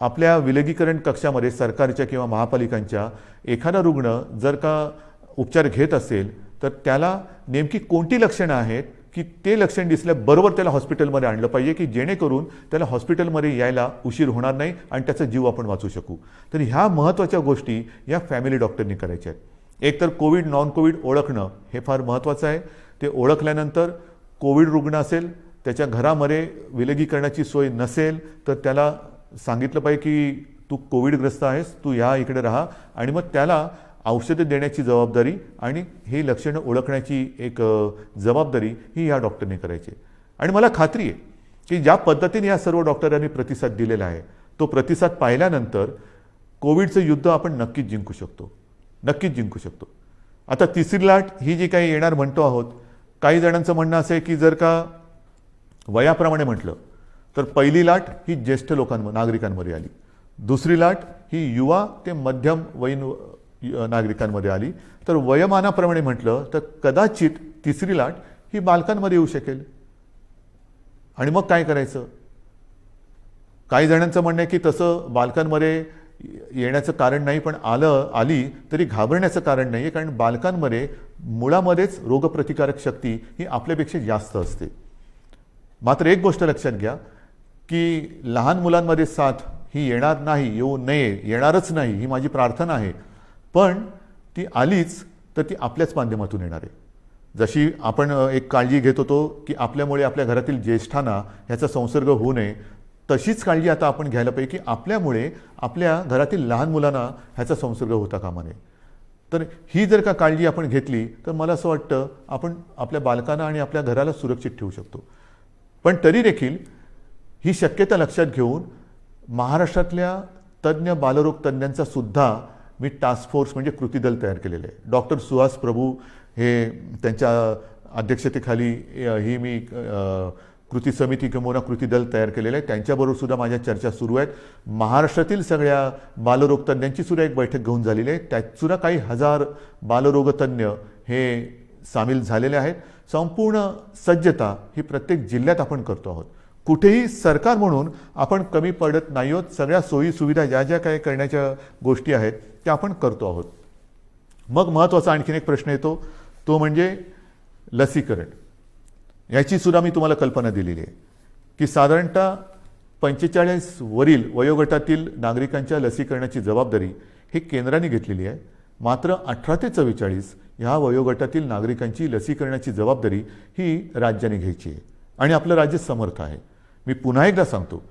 A: आपल्या विलगीकरण कक्षामध्ये सरकारच्या किंवा महापालिकांच्या एखादा रुग्ण जर का उपचार घेत असेल तर त्याला नेमकी कोणती लक्षणं आहेत की ते लक्षण दिसल्याबरोबर त्याला हॉस्पिटलमध्ये आणलं पाहिजे की जेणेकरून त्याला हॉस्पिटलमध्ये यायला उशीर होणार नाही आणि त्याचा जीव आपण वाचू शकू. तर ह्या महत्त्वाच्या गोष्टी या फॅमिली डॉक्टरनी करायच्या आहेत. एकतर कोविड नॉन कोविड ओळखणं हे फार महत्त्वाचं आहे. ते ओळखल्यानंतर कोविड रुग्ण असेल, त्याच्या घरामध्ये विलगीकरणाची सोय नसेल तर त्याला सांगितलं पाहिजे की तू कोविडग्रस्त आहेस, तू या इकडे राहा. आणि मग त्याला औषधं देण्याची जबाबदारी आणि हे लक्षणं ओळखण्याची एक जबाबदारी ही या डॉक्टरने करायची. आणि मला खात्री आहे की ज्या पद्धतीने या सर्व डॉक्टरांनी प्रतिसाद दिलेला आहे तो प्रतिसाद पाहिल्यानंतर कोविडचं युद्ध आपण नक्कीच जिंकू शकतो. आता तिसरी लाट ही जी काही येणार म्हणतो आहोत, काही जणांचं म्हणणं असं आहे की जर का वयाप्रमाणे म्हटलं तर पहिली लाट ही ज्येष्ठ नागरिकांमध्ये आली, दुसरी लाट ही युवा ते मध्यम वयीन नागरिकांमध्ये आली, तर वयोमानाप्रमाणे म्हटलं तर कदाचित तिसरी लाट ही बालकांमध्ये येऊ शकेल. आणि मग काय करायचं. काही जणांचं म्हणणं आहे की तसं बालकांमध्ये येण्याचं कारण नाही, पण आली तरी घाबरण्याचं कारण नाही आहे, कारण बालकांमध्ये मुळामध्येच रोगप्रतिकारक शक्ती ही आपल्यापेक्षा जास्त असते. मात्र एक गोष्ट लक्षात घ्या की लहान मुलांमध्ये साथ ही येणार नाही, येऊ नये, येणारच नाही ही माझी प्रार्थना आहे. पण ती आलीच तर ती आपल्याच माध्यमातून येणार आहे. जशी आपण एक काळजी घेत होतो की आपल्यामुळे आपल्या घरातील ज्येष्ठांना ह्याचा संसर्ग होऊ नये, तशीच काळजी आता आपण घ्यायला पाहिजे की आपल्यामुळे आपल्या घरातील लहान मुलांना ह्याचा संसर्ग होता कामा नये. तर ही जर का काळजी आपण घेतली तर मला असं वाटतं आपण आपल्या बालकांना आणि आपल्या घराला सुरक्षित ठेवू शकतो. पण तरी देखील ही शक्यता लक्षात घेऊन महाराष्ट्रातल्या तज्ज्ञ बालरोग तज्ज्ञांचा सुद्धा मी टास्क फोर्स म्हणजे कृती दल तयार केलेलं आहे. डॉक्टर सुहास प्रभू हे त्यांच्या अध्यक्षतेखाली ही मी कृती समिती किंवा कृती दल तयार केलेलं आहे. त्यांच्याबरोबर सुद्धा माझ्या चर्चा सुरू आहेत. महाराष्ट्रातील सगळ्या बालरोग तज्ज्ञांची सुद्धा एक बैठक घेऊन झालेली आहे. त्यात सुद्धा काही हजार बालरोगतज्ञ हे सामील झालेले आहेत. संपूर्ण सज्जता ही प्रत्येक जिल्ह्यात आपण करतो आहोत. कुठेही सरकार म्हणून आपण कमी पडत नाही आहोत. सगळ्या सोयी सुविधा ज्या ज्या काही करण्याच्या गोष्टी आहेत त्या आपण करतो आहोत. मग महत्त्वाचा आणखीन एक प्रश्न येतो, तो म्हणजे लसीकरण. याची सुद्धा मी तुम्हाला कल्पना दिलेली आहे की साधारणतः 45 वरील वयोगटातील नागरिकांच्या लसीकरणाची जबाबदारी ही केंद्राने घेतलेली आहे. मात्र 18 ते 44 ह्या वयोगटातील नागरिकांची लसीकरणाची जबाबदारी ही राज्याने घ्यायची आहे आणि आपलं राज्य समर्थ आहे. मी पुन्हा एकदा सांगतो,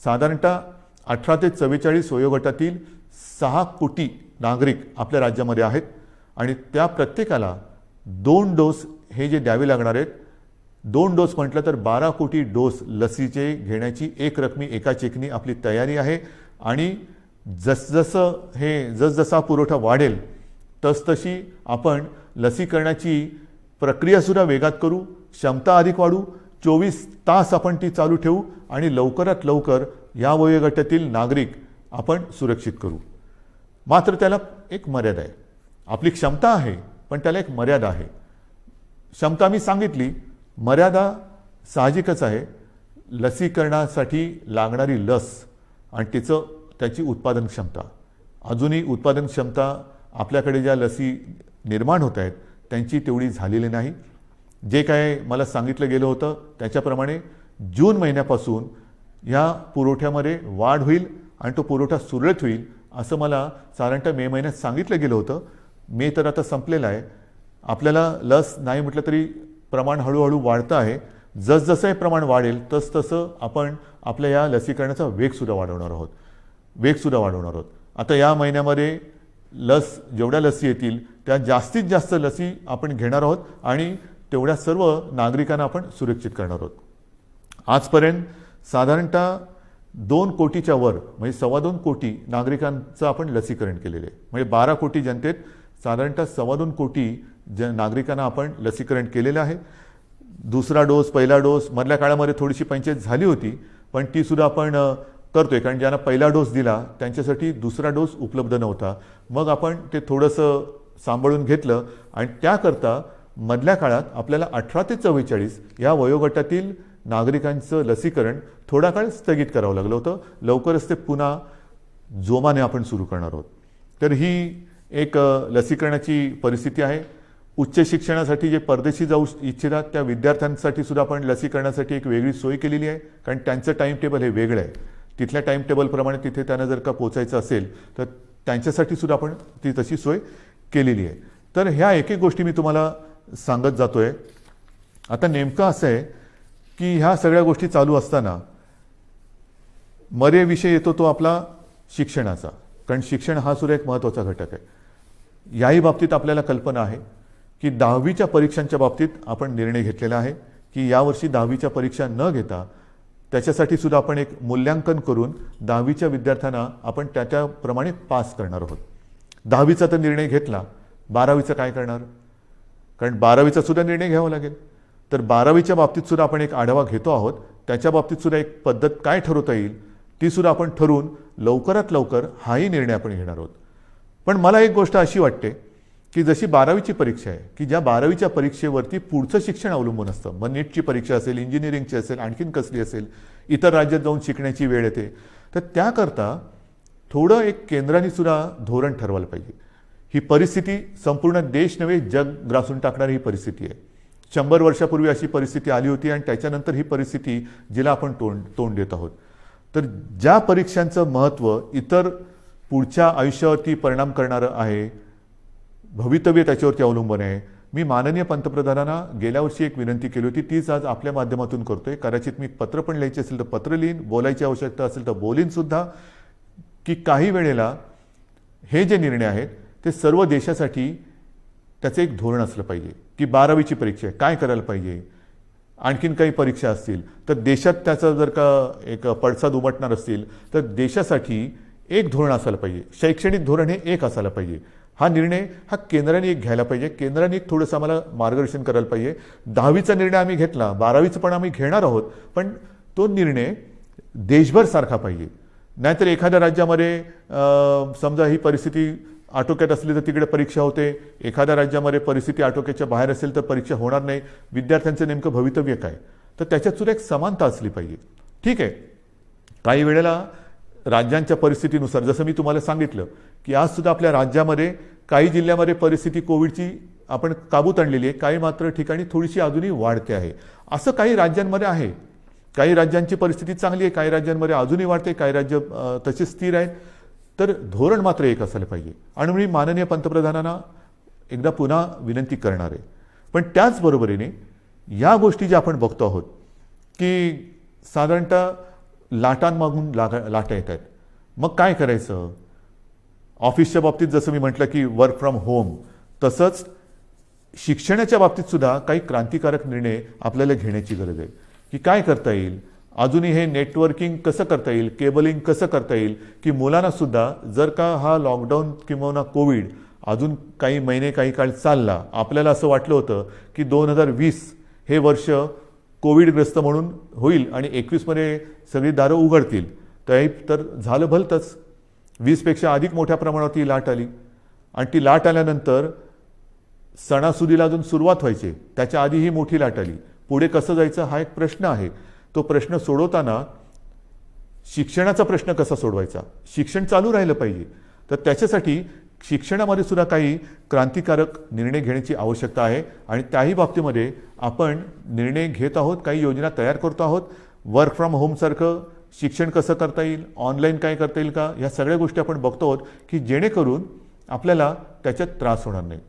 A: साधारणतः 18 ते 44 वयोगटातील 6 कोटी नागरिक आपल्या राज्यामध्ये आहेत आणि त्या प्रत्येकाला 2 डोस हे जे द्यावे लागणार आहेत, 2 डोस म्हटलं तर 12 कोटी डोस लसीचे घेण्याची एक रकमी एका चेकनी आपली तयारी आहे. आणि जसजसा पुरवठा वाढेल तसतशी आपण लसीकरणाची प्रक्रियासुद्धा वेगात करू, क्षमता अधिक वाढू, 24 तास आपण ती चालू ठेवू आणि लवकरात लवकर या वयोगटातील नागरिक आपण सुरक्षित करू. मात्र त्याला एक मर्यादा आहे. आपली क्षमता आहे पण त्याला एक मर्यादा आहे. क्षमता मी सांगितली, मर्यादा साहजिकच आहे. लसीकरणासाठी लागणारी लस आणि त्याची उत्पादन क्षमता, अजूनही उत्पादन क्षमता आपल्याकडे ज्या लसी निर्माण होत आहेत त्यांची तेवढी झालेली नाही. जे काय मला सांगितलं गेलं होतं त्याच्याप्रमाणे जून महिन्यापासून या पुरवठ्यामध्ये वाढ होईल आणि तो पुरवठा सुरळीत होईल असं मला साधारणतः मे महिन्यात सांगितलं गेलं होतं. मे तर आता संपलेला आहे. आपल्याला लस नाही म्हटलं तरी प्रमाण हळूहळू वाढतं आहे. जसजसं हे प्रमाण वाढेल तसतसं आपण आपल्या या लसीकरणाचा वेगसुद्धा वाढवणार आहोत. आता या महिन्यामध्ये जेवढ्या लसी येतील त्या जास्तीत जास्त लसी आपण घेणार आहोत आणि तेवढ्या सर्व नागरिकांना आपण सुरक्षित करणार आहोत. आजपर्यंत साधारणतः 2 कोटीच्या वर म्हणजे 2.25 कोटी नागरिकांचं आपण लसीकरण केलेलं आहे. म्हणजे 12 कोटी जनतेत साधारणतः 2.25 कोटी नागरिकांना आपण लसीकरण केलेलं आहे. दुसरा डोस, पहिला डोस मधल्या काळामध्ये थोडीशी पंचायत झाली होती पण ती सुद्धा आपण करतोय, कारण ज्यांना पहिला डोस दिला त्यांच्यासाठी दुसरा डोस उपलब्ध नव्हता. मग आपण ते थोडंसं सांभाळून घेतलं आणि त्याकरता मधल्या काळात आपल्याला 18 ते 44 या वयोगटातील नागरिकांचं लसीकरण थोडा काळ स्थगित करावं लागलं होतं. लवकरच ते पुन्हा जोमाने आपण सुरू करणार आहोत. तर ही एक लसीकरणाची परिस्थिती आहे. उच्च शिक्षणासाठी जे परदेशी जाऊ इच्छितात त्या विद्यार्थ्यांसाठी सुद्धा आपण लसीकरणासाठी एक वेगळी सोय केलेली आहे, कारण त्यांचं टाईम टेबल हे वेगळं आहे. तिथल्या टाईम टेबलप्रमाणे तिथे त्यांना जर का पोचायचं असेल तर त्यांच्यासाठी सुद्धा आपण ती तशी सोय केलेली आहे. तर ह्या एक एक गोष्टी मी तुम्हाला सांगत जातोय. आता नेमकं असं आहे की ह्या सगळ्या गोष्टी चालू असताना विषय येतो तो आपला शिक्षणाचा, कारण शिक्षण हा सुद्धा एक महत्त्वाचा घटक आहे. याही बाबतीत आपल्याला कल्पना आहे की 10वीच्या परीक्षांच्या बाबतीत आपण निर्णय घेतलेला आहे की यावर्षी 10वीच्या परीक्षा न घेता त्याच्यासाठी सुद्धा आपण एक मूल्यांकन करून 10वीच्या विद्यार्थ्यांना आपण त्याप्रमाणे पास करणार आहोत. 10वीचा तर निर्णय घेतला, 12वीचं काय करणार? कारण 12वीचा सुद्धा निर्णय घ्यावा लागेल. तर 12वीच्या बाबतीत सुद्धा आपण एक आढावा घेतो आहोत. त्याच्या बाबतीत सुद्धा एक पद्धत काय ठरवता येईल ती सुद्धा आपण ठरवून लवकरात लवकर हाही निर्णय आपण घेणार आहोत. पण मला एक गोष्ट अशी वाटते की जशी 12वीची परीक्षा आहे की ज्या 12वीच्या परीक्षेवरती पुढचं शिक्षण अवलंबून असतं, मग नीटची परीक्षा असेल, इंजिनिअरिंगची असेल, आणखीन कसली असेल, इतर राज्यात जाऊन शिकण्याची वेळ येते. तर त्याकरता थोडं एक केंद्राने सुद्धा धोरण ठरवायला पाहिजे. ही परिस्थिती संपूर्ण देश नव्हे जग ग्रासून टाकणारी ही परिस्थिती आहे. 100 वर्षापूर्वी अशी परिस्थिती आली होती आणि त्याच्यानंतर ही परिस्थिती जिला आपण तोंड देत आहोत. तर ज्या परीक्षांचं महत्त्व इतर पुढच्या आयुष्यावरती परिणाम करणारं आहे, भवितव्य त्याच्यावरती अवलंबून आहे. मी माननीय पंतप्रधानांना गेल्या वर्षी एक विनंती केली होती, तीच आज आपल्या माध्यमातून करतोय. कदाचित मी पत्र पण लिहायचे असेल तर पत्र लिहीन, बोलायची आवश्यकता असेल तर बोलीन सुद्धा, की काही वेळेला हे जे निर्णय आहेत ते सर्व देशासाठी त्याचं एक धोरण असलं पाहिजे. की 12वीची परीक्षा आहे, काय करायला पाहिजे, आणखीन काही परीक्षा असतील तर देशात त्याचा जर का एक पडसाद उमटणार असतील तर देशासाठी एक धोरण असायला पाहिजे. शैक्षणिक धोरण हे एक असायला पाहिजे. हा निर्णय हा केंद्राने एक घ्यायला पाहिजे. केंद्राने एक थोडंसं आम्हाला मार्गदर्शन करायला पाहिजे. 10वीचा निर्णय आम्ही घेतला, 12वीचं पण आम्ही घेणार आहोत, पण तो निर्णय देशभर सारखा पाहिजे. नाहीतर एखाद्या राज्यामध्ये समजा ही परिस्थिती आटोक्यात असली तर तिकडे परीक्षा होते, एखाद्या राज्यामध्ये परिस्थिती आटोक्याच्या बाहेर असेल तर परीक्षा होणार नाही. विद्यार्थ्यांचं नेमकं भवितव्य काय, तर त्याच्यात सुद्धा एक समानता असली पाहिजे. ठीक आहे, काही वेळेला राज्यांच्या परिस्थितीनुसार, जसं मी तुम्हाला सांगितलं की आज सुद्धा आपल्या राज्यामध्ये काही जिल्ह्यामध्ये परिस्थिती कोविडची आपण काबूत आणलेली आहे, काही मात्र ठिकाणी थोडीशी अजूनही वाढते आहे. असं काही राज्यांमध्ये आहे. काही राज्यांची परिस्थिती चांगली आहे, काही राज्यांमध्ये अजूनही वाढते, काही राज्य तसे स्थिर आहेत. तर धोरण मात्र एक असायला पाहिजे. आणि मी माननीय पंतप्रधानांना एकदा पुन्हा विनंती करणार आहे. पण त्याचबरोबरीने या गोष्टी ज्या आपण बघतो आहोत की साधारणतः लाटांमागून लाटा येत आहेत, मग काय करायचं. ऑफिसच्या बाबतीत जसं मी म्हटलं की वर्क फ्रॉम होम, तसंच शिक्षणाच्या बाबतीत सुद्धा काही क्रांतिकारक निर्णय आपल्याला घेण्याची गरज आहे. की काय करता येईल, अजूनही हे नेटवर्किंग कसं करता येईल, केबलिंग कसं करता येईल, की मुलांना सुद्धा जर का हा लॉकडाऊन किंवा कोविड अजून काही महिने काही काळ चालला, आपल्याला असं वाटलं होतं की 2020 हे वर्ष कोविडग्रस्त म्हणून होईल आणि 21मध्ये सगळी दारं उघडतील, तर झालं भलतंच. 20पेक्षा अधिक मोठ्या प्रमाणात ही लाट आली. आणि ती लाट आल्यानंतर सणासुदीला अजून सुरुवात व्हायची, त्याच्या आधी ही मोठी लाट आली. पुढे कसं जायचं हा एक प्रश्न आहे. तो प्रश्न सोडवताना शिक्षणाचा प्रश्न कसा सोडवायचा, शिक्षण चालू राहिलं पाहिजे. तर त्याच्यासाठी शिक्षणामध्ये सुद्धा काही क्रांतिकारक निर्णय घेण्याची आवश्यकता आहे. आणि त्याही बाबतीमध्ये आपण निर्णय घेत आहोत, काही योजना तयार करतो आहोत. वर्क फ्रॉम होमसारखं शिक्षण कसं करता येईल, ऑनलाईन काय करता येईल का, या सगळ्या गोष्टी आपण बघतो आहोत की जेणेकरून आपल्याला त्याच्यात त्रास होणार नाही.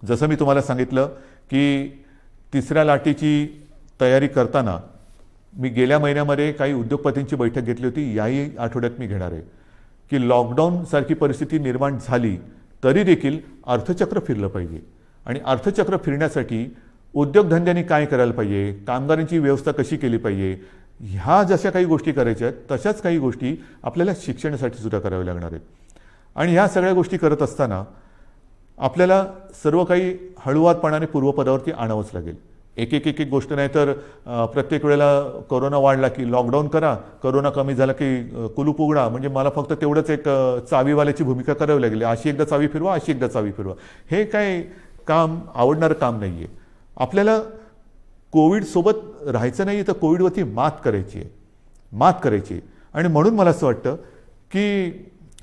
A: जसं मी तुम्हाला सांगितलं की तिसऱ्या लाटेची तयारी करताना मी गेल्या महिन्यामध्ये काही उद्योगपतींची बैठक घेतली होती, याही आठवड्यात मी घेणार आहे. की लॉकडाऊनसारखी परिस्थिती निर्माण झाली तरी देखील अर्थचक्र फिरलं पाहिजे. आणि अर्थचक्र फिरण्यासाठी उद्योगधंद्यांनी काय करायला पाहिजे, कामगारांची व्यवस्था कशी केली पाहिजे, ह्या जशा काही गोष्टी करायच्या आहेत तशाच काही गोष्टी आपल्याला शिक्षणासाठी सुद्धा कराव्या लागणार आहेत. आणि ह्या सगळ्या गोष्टी करत असताना आपल्याला सर्व काही हळूवारपणाने पूर्वपदावरती आणावंच लागेल. एक एक एक एक गोष्ट नाही तर प्रत्येक वेळेला कोरोना वाढला की लॉकडाऊन करा, कोरोना कमी झाला की कुलूप उघडा, म्हणजे मला फक्त तेवढंच एक चावीवाल्याची भूमिका करावी लागली. अशी एकदा चावी फिरवा, अशी एकदा चावी फिरवा, हे काय काम आवडणारं काम नाही आहे. आपल्याला कोविडसोबत राहायचं नाही तर कोविडवरती मात करायची आहे. आणि म्हणून मला असं वाटतं की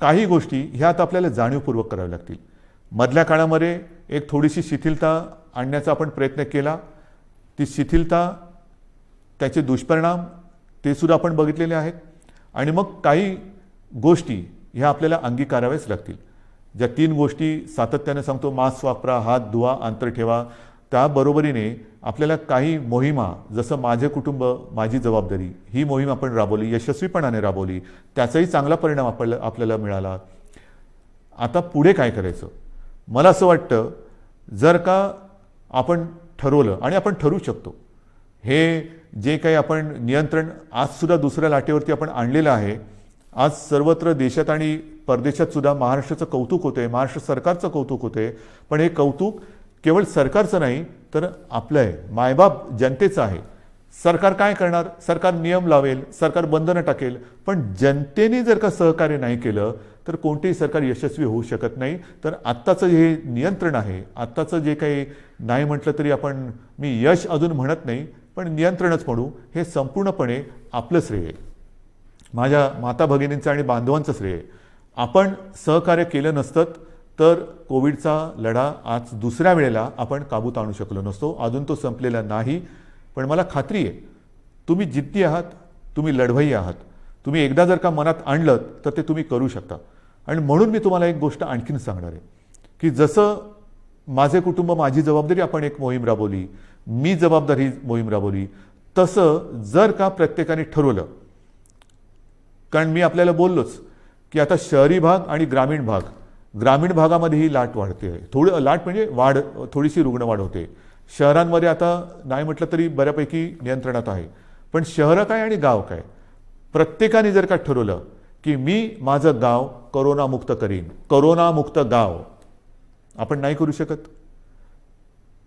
A: काही गोष्टी ह्या आता आपल्याला जाणीवपूर्वक कराव्या लागतील. मधल्या काळामध्ये एक थोडीशी शिथिलता आणण्याचा आपण प्रयत्न केला. ती शिथिलता, त्याचे दुष्परिणाम ते सुद्धा आपण बघितलेले आहेत. आणि मग काही गोष्टी ह्या आपल्याला अंगीकाराव्याच लागतील. ज्या 3 गोष्टी सातत्याने सांगतो, मास्क वापरा, हात धुवा, अंतर ठेवा, त्याबरोबरीने आपल्याला काही मोहिमा, जसं माझे कुटुंब माझी जबाबदारी, ही मोहीम आपण राबवली, यशस्वीपणाने राबवली, त्याचाही चांगला परिणाम आपल्याला मिळाला. आता पुढे काय करायचं, मला असं वाटतं जर का आपण ठरवलं, आणि आपण ठरवू शकतो, हे जे काही आपण नियंत्रण आजसुद्धा दुसऱ्या लाटेवरती आपण आणलेलं आहे. आज सर्वत्र देशात आणि परदेशात सुद्धा महाराष्ट्राचं कौतुक होतं आहे, महाराष्ट्र सरकारचं कौतुक होतं आहे. पण हे कौतुक केवळ सरकारचं नाही तर आपलं आहे, मायबाप जनतेचं आहे. सरकार काय करणार, सरकार नियम लावेल, सरकार बंधनं टाकेल, पण जनतेने जर का सहकार्य नाही केलं तर कोणतेही सरकार यशस्वी होऊ शकत नाही. तर आत्ताचं हे नियंत्रण आहे, आत्ताचं जे काही नाही म्हटलं तरी आपण, मी यश अजून म्हणत नाही पण नियंत्रणच म्हणू, हे संपूर्णपणे आपलं श्रेय आहे, माझ्या माता भगिनींचं आणि बांधवांचं श्रेय आहे. आपण सहकार्य केलं नसतं तर कोविडचा लढा आज दुसऱ्या वेळेला आपण काबूत आणू शकलो नसतो. अजून तो संपलेला नाही, पण मला खात्री आहे तुम्ही जिद्दी आहात, तुम्ही लढवई आहात. तुम्ही एकदा जर का मनात आणलं तर ते तुम्ही करू शकता. आणि म्हणून मी तुम्हाला एक गोष्ट आणखीन सांगणार आहे की जसं माझे कुटुंब माझी जबाबदारी आपण एक मोहीम राबवली, मी जबाबदारी मोहीम राबवली, तसं जर का प्रत्येकाने ठरवलं, कारण मी आपल्याला बोललोच की आता शहरी भाग आणि ग्रामीण भागामध्ये ही लाट वाढते आहे. थोडं लाट म्हणजे थोडीशी रुग्णवाढ होते. शहरांमध्ये आता नाही म्हटलं तरी बऱ्यापैकी नियंत्रणात आहे. पण शहरं काय आणि गाव काय, प्रत्येकाने जर का ठरवलं की मी माझं गाव कोरोनामुक्त करीन, कोरोनामुक्त गाव आपण नाही करू शकत.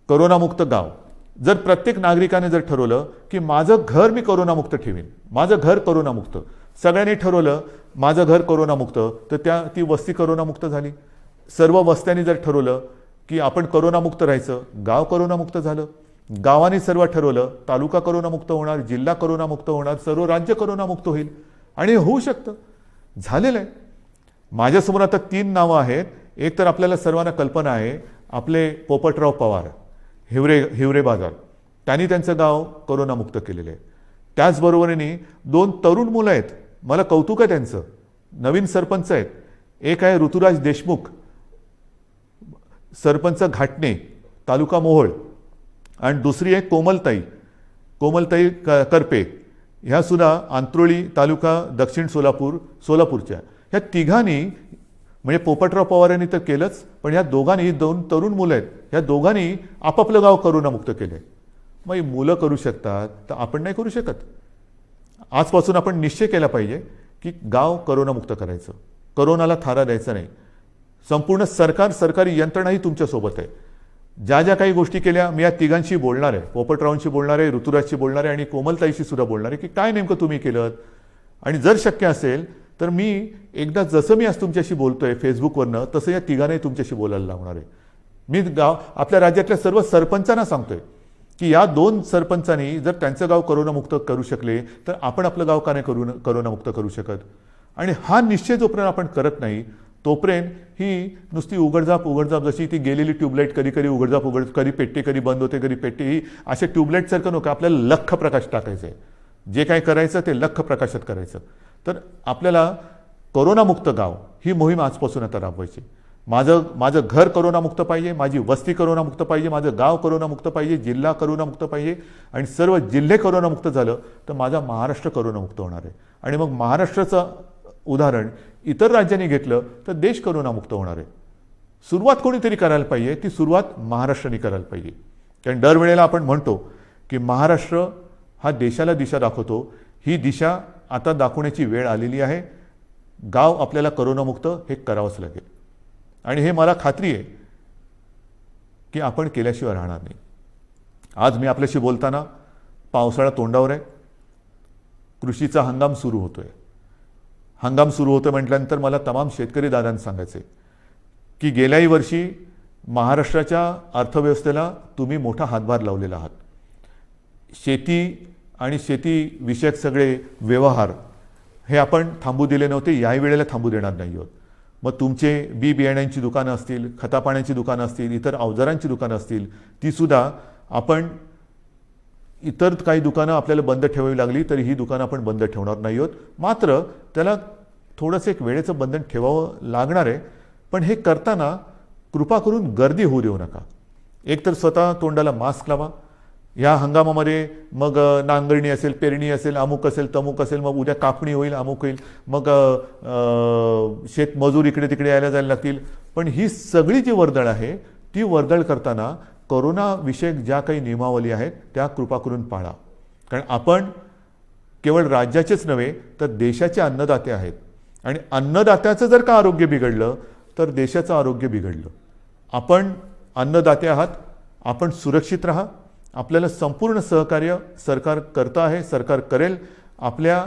A: कोरोनामुक्त गाव जर प्रत्येक नागरिकाने जर ठरवलं की माझं घर मी कोरोनामुक्त ठेवीन, माझं घर कोरोनामुक्त, सगळ्यांनी ठरवलं माझं घर कोरोनामुक्त, तर ती वस्ती कोरोनामुक्त झाली. सर्व वस्त्यांनी जर ठरवलं की आपण कोरोनामुक्त राहायचं, गाव कोरोनामुक्त झालं. गावाने सर्व ठरवलं तालुका कोरोनामुक्त होणार, जिल्हा कोरोनामुक्त होणार, सर्व राज्य कोरोनामुक्त होईल. आणि होऊ शकतं, झालेलं आहे. माझ्यासमोर आता 3 नावं आहेत. एक तर आपल्याला सर्वांना कल्पना आहे, आपले पोपटराव पवार, हिवरे बाजार, त्यांनी त्यांचं गाव कोरोनामुक्त केलेलं आहे. त्याचबरोबरीने 2 तरुण मुलं आहेत, मला कौतुक आहे त्यांचं, नवीन सरपंच आहेत. एक आहे ऋतुराज देशमुख, सरपंच घाटणे, तालुका मोहोळ, आणि दुसरी आहे कोमलताई करपे, ह्या सुद्धा आंत्रोळी तालुका दक्षिण सोलापूरच्या. ह्या तिघांनी म्हणजे पोपटराव पवार यांनी तर केलंच, पण ह्या दोघांनी 2 तरुण मुलं आहेत, ह्या दोघांनी आपापलं गाव कोरोनामुक्त केलंय. मग ही मुलं करू शकतात तर आपण नाही करू शकत. आजपासून आपण निश्चय केला पाहिजे की गाव कोरोनामुक्त करायचं, कोरोनाला थारा द्यायचा नाही. संपूर्ण सरकारी यंत्रणाही तुमच्यासोबत आहे. ज्या ज्या काही गोष्टी केल्या मी या तिघांशी बोलणार आहे, पोपटरावांशी बोलणार आहे, ऋतुराजशी बोलणार आहे आणि कोमलताईशी सुद्धा बोलणार आहे की काय नेमकं तुम्ही केलं. आणि जर शक्य असेल तर मी एकदा जसं मी आज तुमच्याशी बोलतोय फेसबुकवरनं, तसं या तिघांनाही तुमच्याशी बोलायला लावणार आहे. मी आपल्या राज्यातल्या सर्व सरपंचांना सांगतोय की या 2 सरपंचांनी जर त्यांचं गाव कोरोनामुक्त करू शकले तर आपण आपलं गाव का नाही कोरोनामुक्त करू शकत. आणि हा निश्चय जोपर्यंत आपण करत नाही तोपर्यंत ही नुसती उघडझाप जशी ती गेलेली ट्यूबलाईट कधी उघडझाप कधी पेटते, कधी बंद होते, कधी पेटते, ही अशा ट्यूबलाईटसारखं नको. आपल्याला लख्ख प्रकाश टाकायचं आहे. जे काही करायचं ते लख्ख प्रकाशात करायचं. तर आपल्याला कोरोनामुक्त गाव ही मोहीम आजपासून आता राबवायची. माझं घर कोरोनामुक्त पाहिजे, माझी वस्ती कोरोनामुक्त पाहिजे, माझं गाव कोरोनामुक्त पाहिजे, जिल्हा कोरोनामुक्त पाहिजे, आणि सर्व जिल्हे कोरोनामुक्त झालं तर माझा महाराष्ट्र कोरोनामुक्त होणार आहे. आणि मग महाराष्ट्राचं उदाहरण इतर राज्यांनी घेतलं तर देश कोरोनामुक्त होणार आहे. सुरुवात कोणीतरी करायला पाहिजे, ती सुरुवात महाराष्ट्राने करायला पाहिजे. कारण दरवेळेला आपण म्हणतो की महाराष्ट्र हा देशाला दिशा दाखवतो. ही दिशा आता दाखवण्याची वेळ आलेली आहे. गाव आपल्याला कोरोनामुक्त हे करावंच लागेल. आणि हे मला खात्री आहे की आपण केल्याशिवाय राहणार नाही. आज मी आपल्याशी बोलताना पावसाळा तोंडावर आहे, कृषीचा हंगाम सुरू होतोय. हंगाम सुरू होतं म्हटल्यानंतर मला तमाम शेतकरी दादांना सांगायचे की गेल्याही वर्षी महाराष्ट्राच्या अर्थव्यवस्थेला तुम्ही मोठा हातभार लावलेला आहात. शेती आणि शेतीविषयक सगळे व्यवहार हे आपण थांबू दिले नव्हते, याही वेळेला थांबू देणार नाही आहोत. मग तुमचे बियाण्यांची दुकानं असतील, खतापाण्याची दुकानं असतील, इतर अवजारांची दुकानं असतील, तीसुद्धा आपण, इतर काही दुकानं आपल्याला बंद ठेवावी लागली तरी ही दुकानं आपण बंद ठेवणार नाही आहोत. मात्र त्याला थोडंसं एक वेळेचं बंधन ठेवावं लागणार आहे. पण हे करताना कृपा करून गर्दी होऊ देऊ नका. एकतर स्वतः तोंडाला मास्क लावा. ह्या हंगामामध्ये मग नांगरणी असेल, पेरणी असेल, अमुक असेल, तमुक असेल, मग उद्या कापणी होईल, अमुक होईल, मग शेतमजूर इकडे तिकडे यायला जायला लागतील. पण ही सगळी जी वर्दळ आहे ती वर्दळ करताना कोरोनाविषयक ज्या काही नियमावली आहेत त्या कृपा करून पाळा. कारण आपण केवळ राज्याचेच नव्हे तर देशाचे अन्नदाते आहेत. आणि अन्नदात्याचं जर का आरोग्य बिघडलं तर देशाचं आरोग्य बिघडलं. आपण अन्नदाते आहात, आपण सुरक्षित राहा. आपल्याला संपूर्ण सहकार्य सरकार करतं आहे, सरकार करेल. आपल्या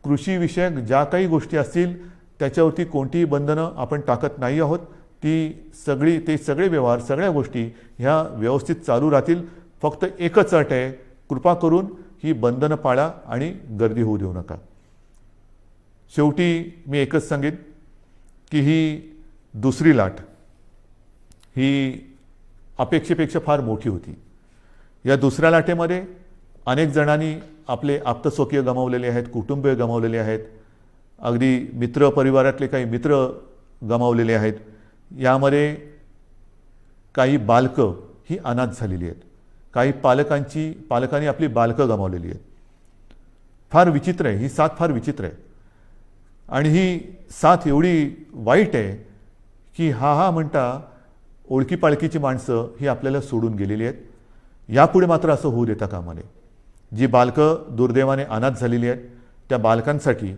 A: कृषीविषयक ज्या काही गोष्टी असतील त्याच्यावरती कोणतीही बंधनं आपण टाकत नाही आहोत. ते सगळे व्यवहार, सगळ्या गोष्टी ह्या व्यवस्थित चालू राहतील. फक्त एकच अट आहे, कृपा करून ही बंधनं पाळा आणि गर्दी होऊ देऊ नका. शेवटी मी एकच सांगेन की ही दुसरी लाट ही अपेक्षेपेक्षा फार मोठी होती. या दुसऱ्या लाटेमध्ये अनेक जणांनी आपले आप्तस्वकीय गमावलेले आहेत, कुटुंबीय गमावलेले आहेत, अगदी मित्र परिवारातले काही मित्र गमावलेले आहेत. यामध्ये काही बालकं ही अनाथ झालेली आहेत, काही पालकांनी आपली बालकं गमावलेली आहेत. फार विचित्र आहे, ही साथ फार विचित्र आहे. आणि ही साथ एवढी वाईट आहे की हा म्हणता ओळखी पाळखीची माणसं ही आपल्याला सोडून गेलेली आहेत. यापुढे मात्र असं होऊ देता कामा नये. जी बालकं दुर्दैवाने अनाथ झालेली आहेत त्या बालकांसाठी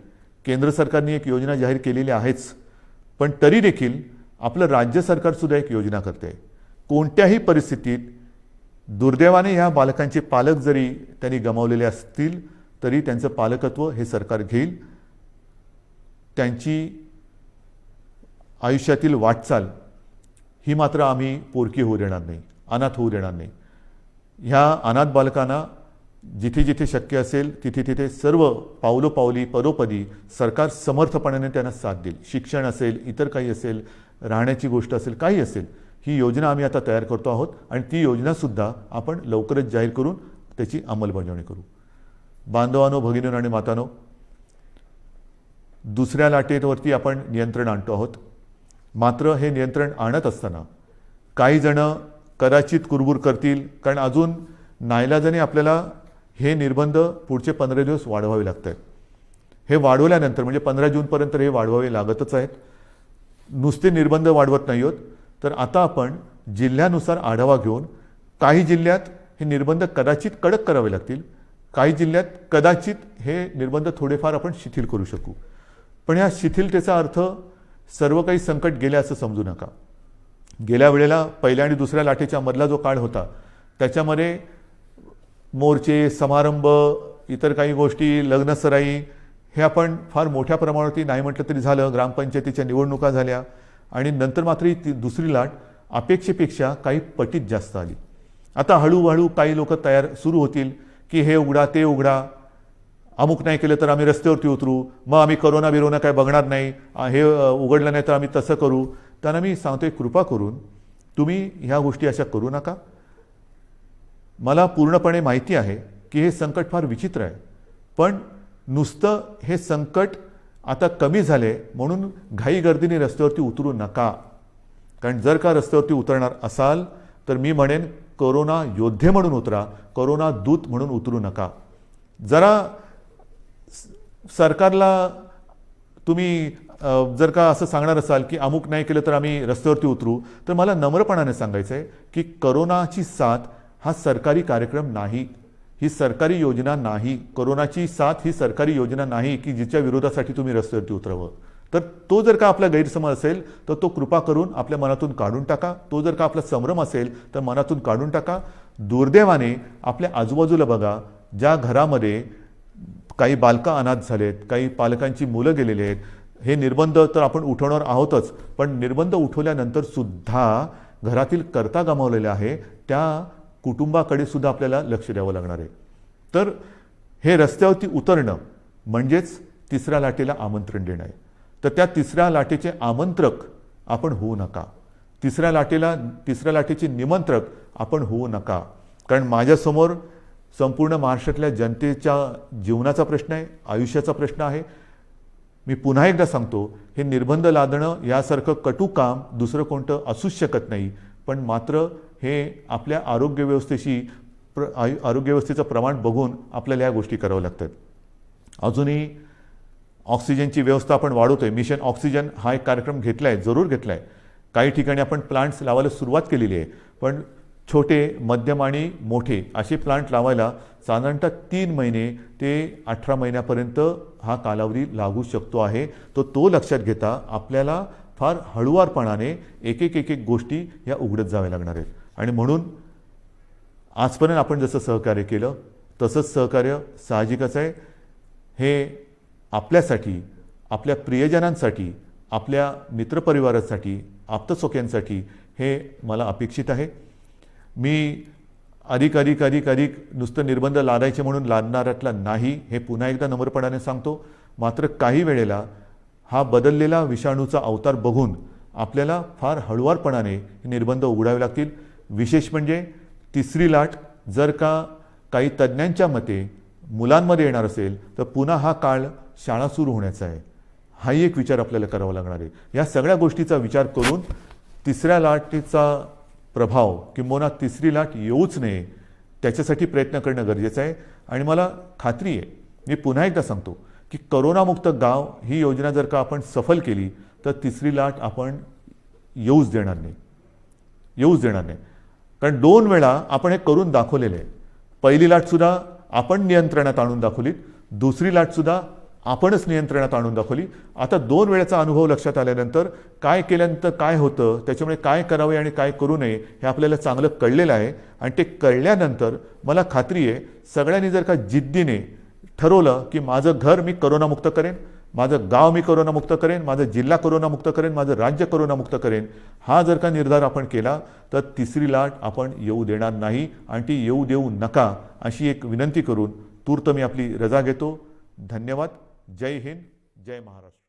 A: केंद्र सरकारने एक योजना जाहीर केलेली आहेच, पण तरी देखील आपलं राज्य सरकारसुद्धा एक योजना करते. कोणत्याही परिस्थितीत दुर्दैवाने ह्या बालकांचे पालक जरी त्यांनी गमावलेले असतील तरी त्यांचं पालकत्व हे सरकार घेईल. त्यांची आयुष्यातील वाटचाल ही मात्र आम्ही पोरकी होऊ देणार नाही, अनाथ होऊ देणार नाही. ह्या अनाथ बालकांना जिथे जिथे शक्य असेल तिथे तिथे सर्व पावलोपावली परोपदी सरकार समर्थपणाने त्यांना साथ देईल. शिक्षण असेल, इतर काही असेल, राहण्याची गोष्ट असेल, काही असेल, ही योजना आम्ही आता तयार करतो आहोत आणि ती योजनासुद्धा आपण लवकरच जाहीर करून त्याची अंमलबजावणी करू. बांधवांनो, भगिनींनो आणि मातांनो, दुसऱ्या लाटेवरती आपण नियंत्रण आणतो आहोत. मात्र हे नियंत्रण आणत असताना काही जण कदाचित कुरबुर करतील, कारण अजून नाईलाजाने आपल्याला हे निर्बंध पुढचे 15 दिवस वाढवावे लागत आहेत. हे वाढवल्यानंतर म्हणजे 15 जूनपर्यंत हे वाढवावे लागतच आहेत. नुसते निर्बंध वाढवत नाही आहोत, तर आता आपण जिल्ह्यानुसार आढावा घेऊन काही जिल्ह्यात हे निर्बंध कदाचित कडक करावे लागतील, काही जिल्ह्यात कदाचित हे निर्बंध थोडेफार आपण शिथिल करू शकू. पण या शिथिलतेचा अर्थ सर्व काही संकट गेले असं समजू नका. गेल्या वेळेला पहिल्या आणि दुसऱ्या लाटेच्या मधला जो काळ होता त्याच्यामध्ये मोर्चे, समारंभ, इतर काही गोष्टी, लग्नसराई हे आपण फार मोठ्या प्रमाणावरती नाही म्हटलं तरी झालं. ग्रामपंचायतीच्या निवडणुका झाल्या आणि नंतर मात्र ती दुसरी लाट अपेक्षेपेक्षा काही पटीत जास्त आली. आता हळूहळू काही लोक तयार सुरू होतील की हे उघडा ते उघडा, अमुक नाही केलं तर आम्ही रस्त्यावरती उतरू, मग आम्ही करोना काय बघणार नाही, हे उघडलं नाही तर आम्ही तसं करू. त्यांना मी सांगतोय, कृपा करून तुम्ही ह्या गोष्टी अशा करू नका. मला पूर्णपणे माहिती आहे की हे संकट फार विचित्र आहे, पण नुसतं हे संकट आता कमी झाले म्हणून घाईगर्दीने रस्त्यावरती उतरू नका. कारण जर का रस्त्यावरती उतरणार असाल तर मी म्हणेन कोरोना योद्धे म्हणून उतरा, कोरोना दूत म्हणून उतरू नका. जरा सरकारला तुम्ही जर का असं सांगणार असाल की अमुक नाही केलं तर आम्ही रस्त्यावरती उतरू, तर मला नम्रपणाने सांगायचं आहे की कोरोनाची साथ हा सरकारी कार्यक्रम नाही, ही सरकारी योजना नाही. कोरोनाची साथ ही सरकारी योजना नाही की जिच्या विरोधासाठी तुम्ही रस्त्यावरती उतरावं. तर तो जर का आपला गैरसमज असेल तर तो कृपा करून आपल्या मनातून काढून टाका. तो जर का आपला संभ्रम असेल तर मनातून काढून टाका. दुर्दैवाने आपल्या आजूबाजूला बघा, ज्या घरामध्ये काही बालकं अनाथ झालेत, काही पालकांची मुलं गेलेली आहेत, हे निर्बंध तर आपण उठवणार आहोतच, पण निर्बंध उठवल्यानंतर सुद्धा घरातील कर्ता गमावलेला आहे त्या कुटुंबाकडे सुद्धा आपल्याला लक्ष द्यावं लागणार आहे. तर हे रस्त्यावरती उतरणं म्हणजेच तिसऱ्या लाटेला आमंत्रण देणं आहे. तर त्या तिसऱ्या लाटेचे आमंत्रक आपण होऊ नका. तिसऱ्या लाटेचे निमंत्रक आपण होऊ नका. कारण माझ्यासमोर संपूर्ण महाराष्ट्रातल्या जनतेच्या जीवनाचा प्रश्न आहे, आयुष्याचा प्रश्न आहे. मी पुन्हा एकदा सांगतो, हे निर्बंध लादणं यासारखं कटू काम दुसरं कोणतं असूच शकत नाही. पण मात्र हे आपल्या आरोग्य व्यवस्थेचं प्रमाण बघून आपल्याला या गोष्टी कराव्या लागतात. अजूनही ऑक्सिजनची व्यवस्था आपण वाढवतोय. मिशन ऑक्सिजन हा एक कार्यक्रम घेतला आहे, जरूर घेतला आहे. काही ठिकाणी आपण प्लांट्स लावायला सुरुवात केलेली आहे, पण छोटे, मध्यम आणि मोठे असे प्लांट लावायला साधारणतः 3 महिने ते 18 महिन्यापर्यंत हा कालावधी लागू शकतो आहे. तो लक्षात घेता आपल्याला फार हळुवारपणाने एक एक गोष्टी या उघडत जाव्या लागणार आहेत. आणि म्हणून आजपर्यंत आपण जसं सहकार्य केलं तसंच सहकार्य साहजिकच आहे. हे आपल्यासाठी, आपल्या प्रियजनांसाठी, आपल्या मित्रपरिवारासाठी, आप्तसोक्यांसाठी हे मला अपेक्षित आहे. मी अधिक नुसतं निर्बंध लादायचे म्हणून लादणाऱ्यातला नाही, हे पुन्हा एकदा नम्रपणाने सांगतो. मात्र काही वेळेला हा बदललेला विषाणूचा अवतार बघून आपल्याला फार हळुवारपणाने हे निर्बंध उघडावे लागतील. विशेष म्हणजे तिसरी लाट जर का काही तज्ज्ञांच्या मते मुलांमध्ये येणार असेल तर पुन्हा हा काळ शाळा सुरू होण्याचा आहे. हाही एक विचार आपल्याला करावा लागणार आहे. या सगळ्या गोष्टीचा विचार करून तिसऱ्या लाटेचा प्रभाव किंबहुना तिसरी लाट येऊच नये त्याच्यासाठी प्रयत्न करणं गरजेचं आहे. आणि मला खात्री आहे, मी पुन्हा एकदा सांगतो की करोनामुक्त गाव ही योजना जर का आपण सफल केली तर तिसरी लाट आपण येऊच देणार नाही. कारण 2 वेळा आपण हे करून दाखवलेलं आहे. पहिली लाटसुद्धा आपण नियंत्रणात आणून दाखवली, दुसरी लाटसुद्धा आपणच नियंत्रणात आणून दाखवली. आता 2 वेळेचा अनुभव लक्षात आल्यानंतर काय केल्यानंतर काय होतं, त्याच्यामुळे काय करावे आणि काय करू नये हे आपल्याला चांगलं कळलेलं आहे. आणि ते कळल्यानंतर मला खात्री आहे सगळ्यांनी जर का जिद्दीने ठरवलं की माझं घर मी करोनामुक्त करेन, माझं गाव मी करोनामुक्त करेन, माझं जिल्हा करोनामुक्त करेन, माझं राज्य करोनामुक्त करेन, हा जर का निर्धार आपण केला तर तिसरी लाट आपण येऊ देणार नाही आणि ती येऊ देऊ नका अशी एक विनंती करून तूर्त मी आपली रजा घेतो. धन्यवाद. जय हिंद, जय महाराष्ट्र.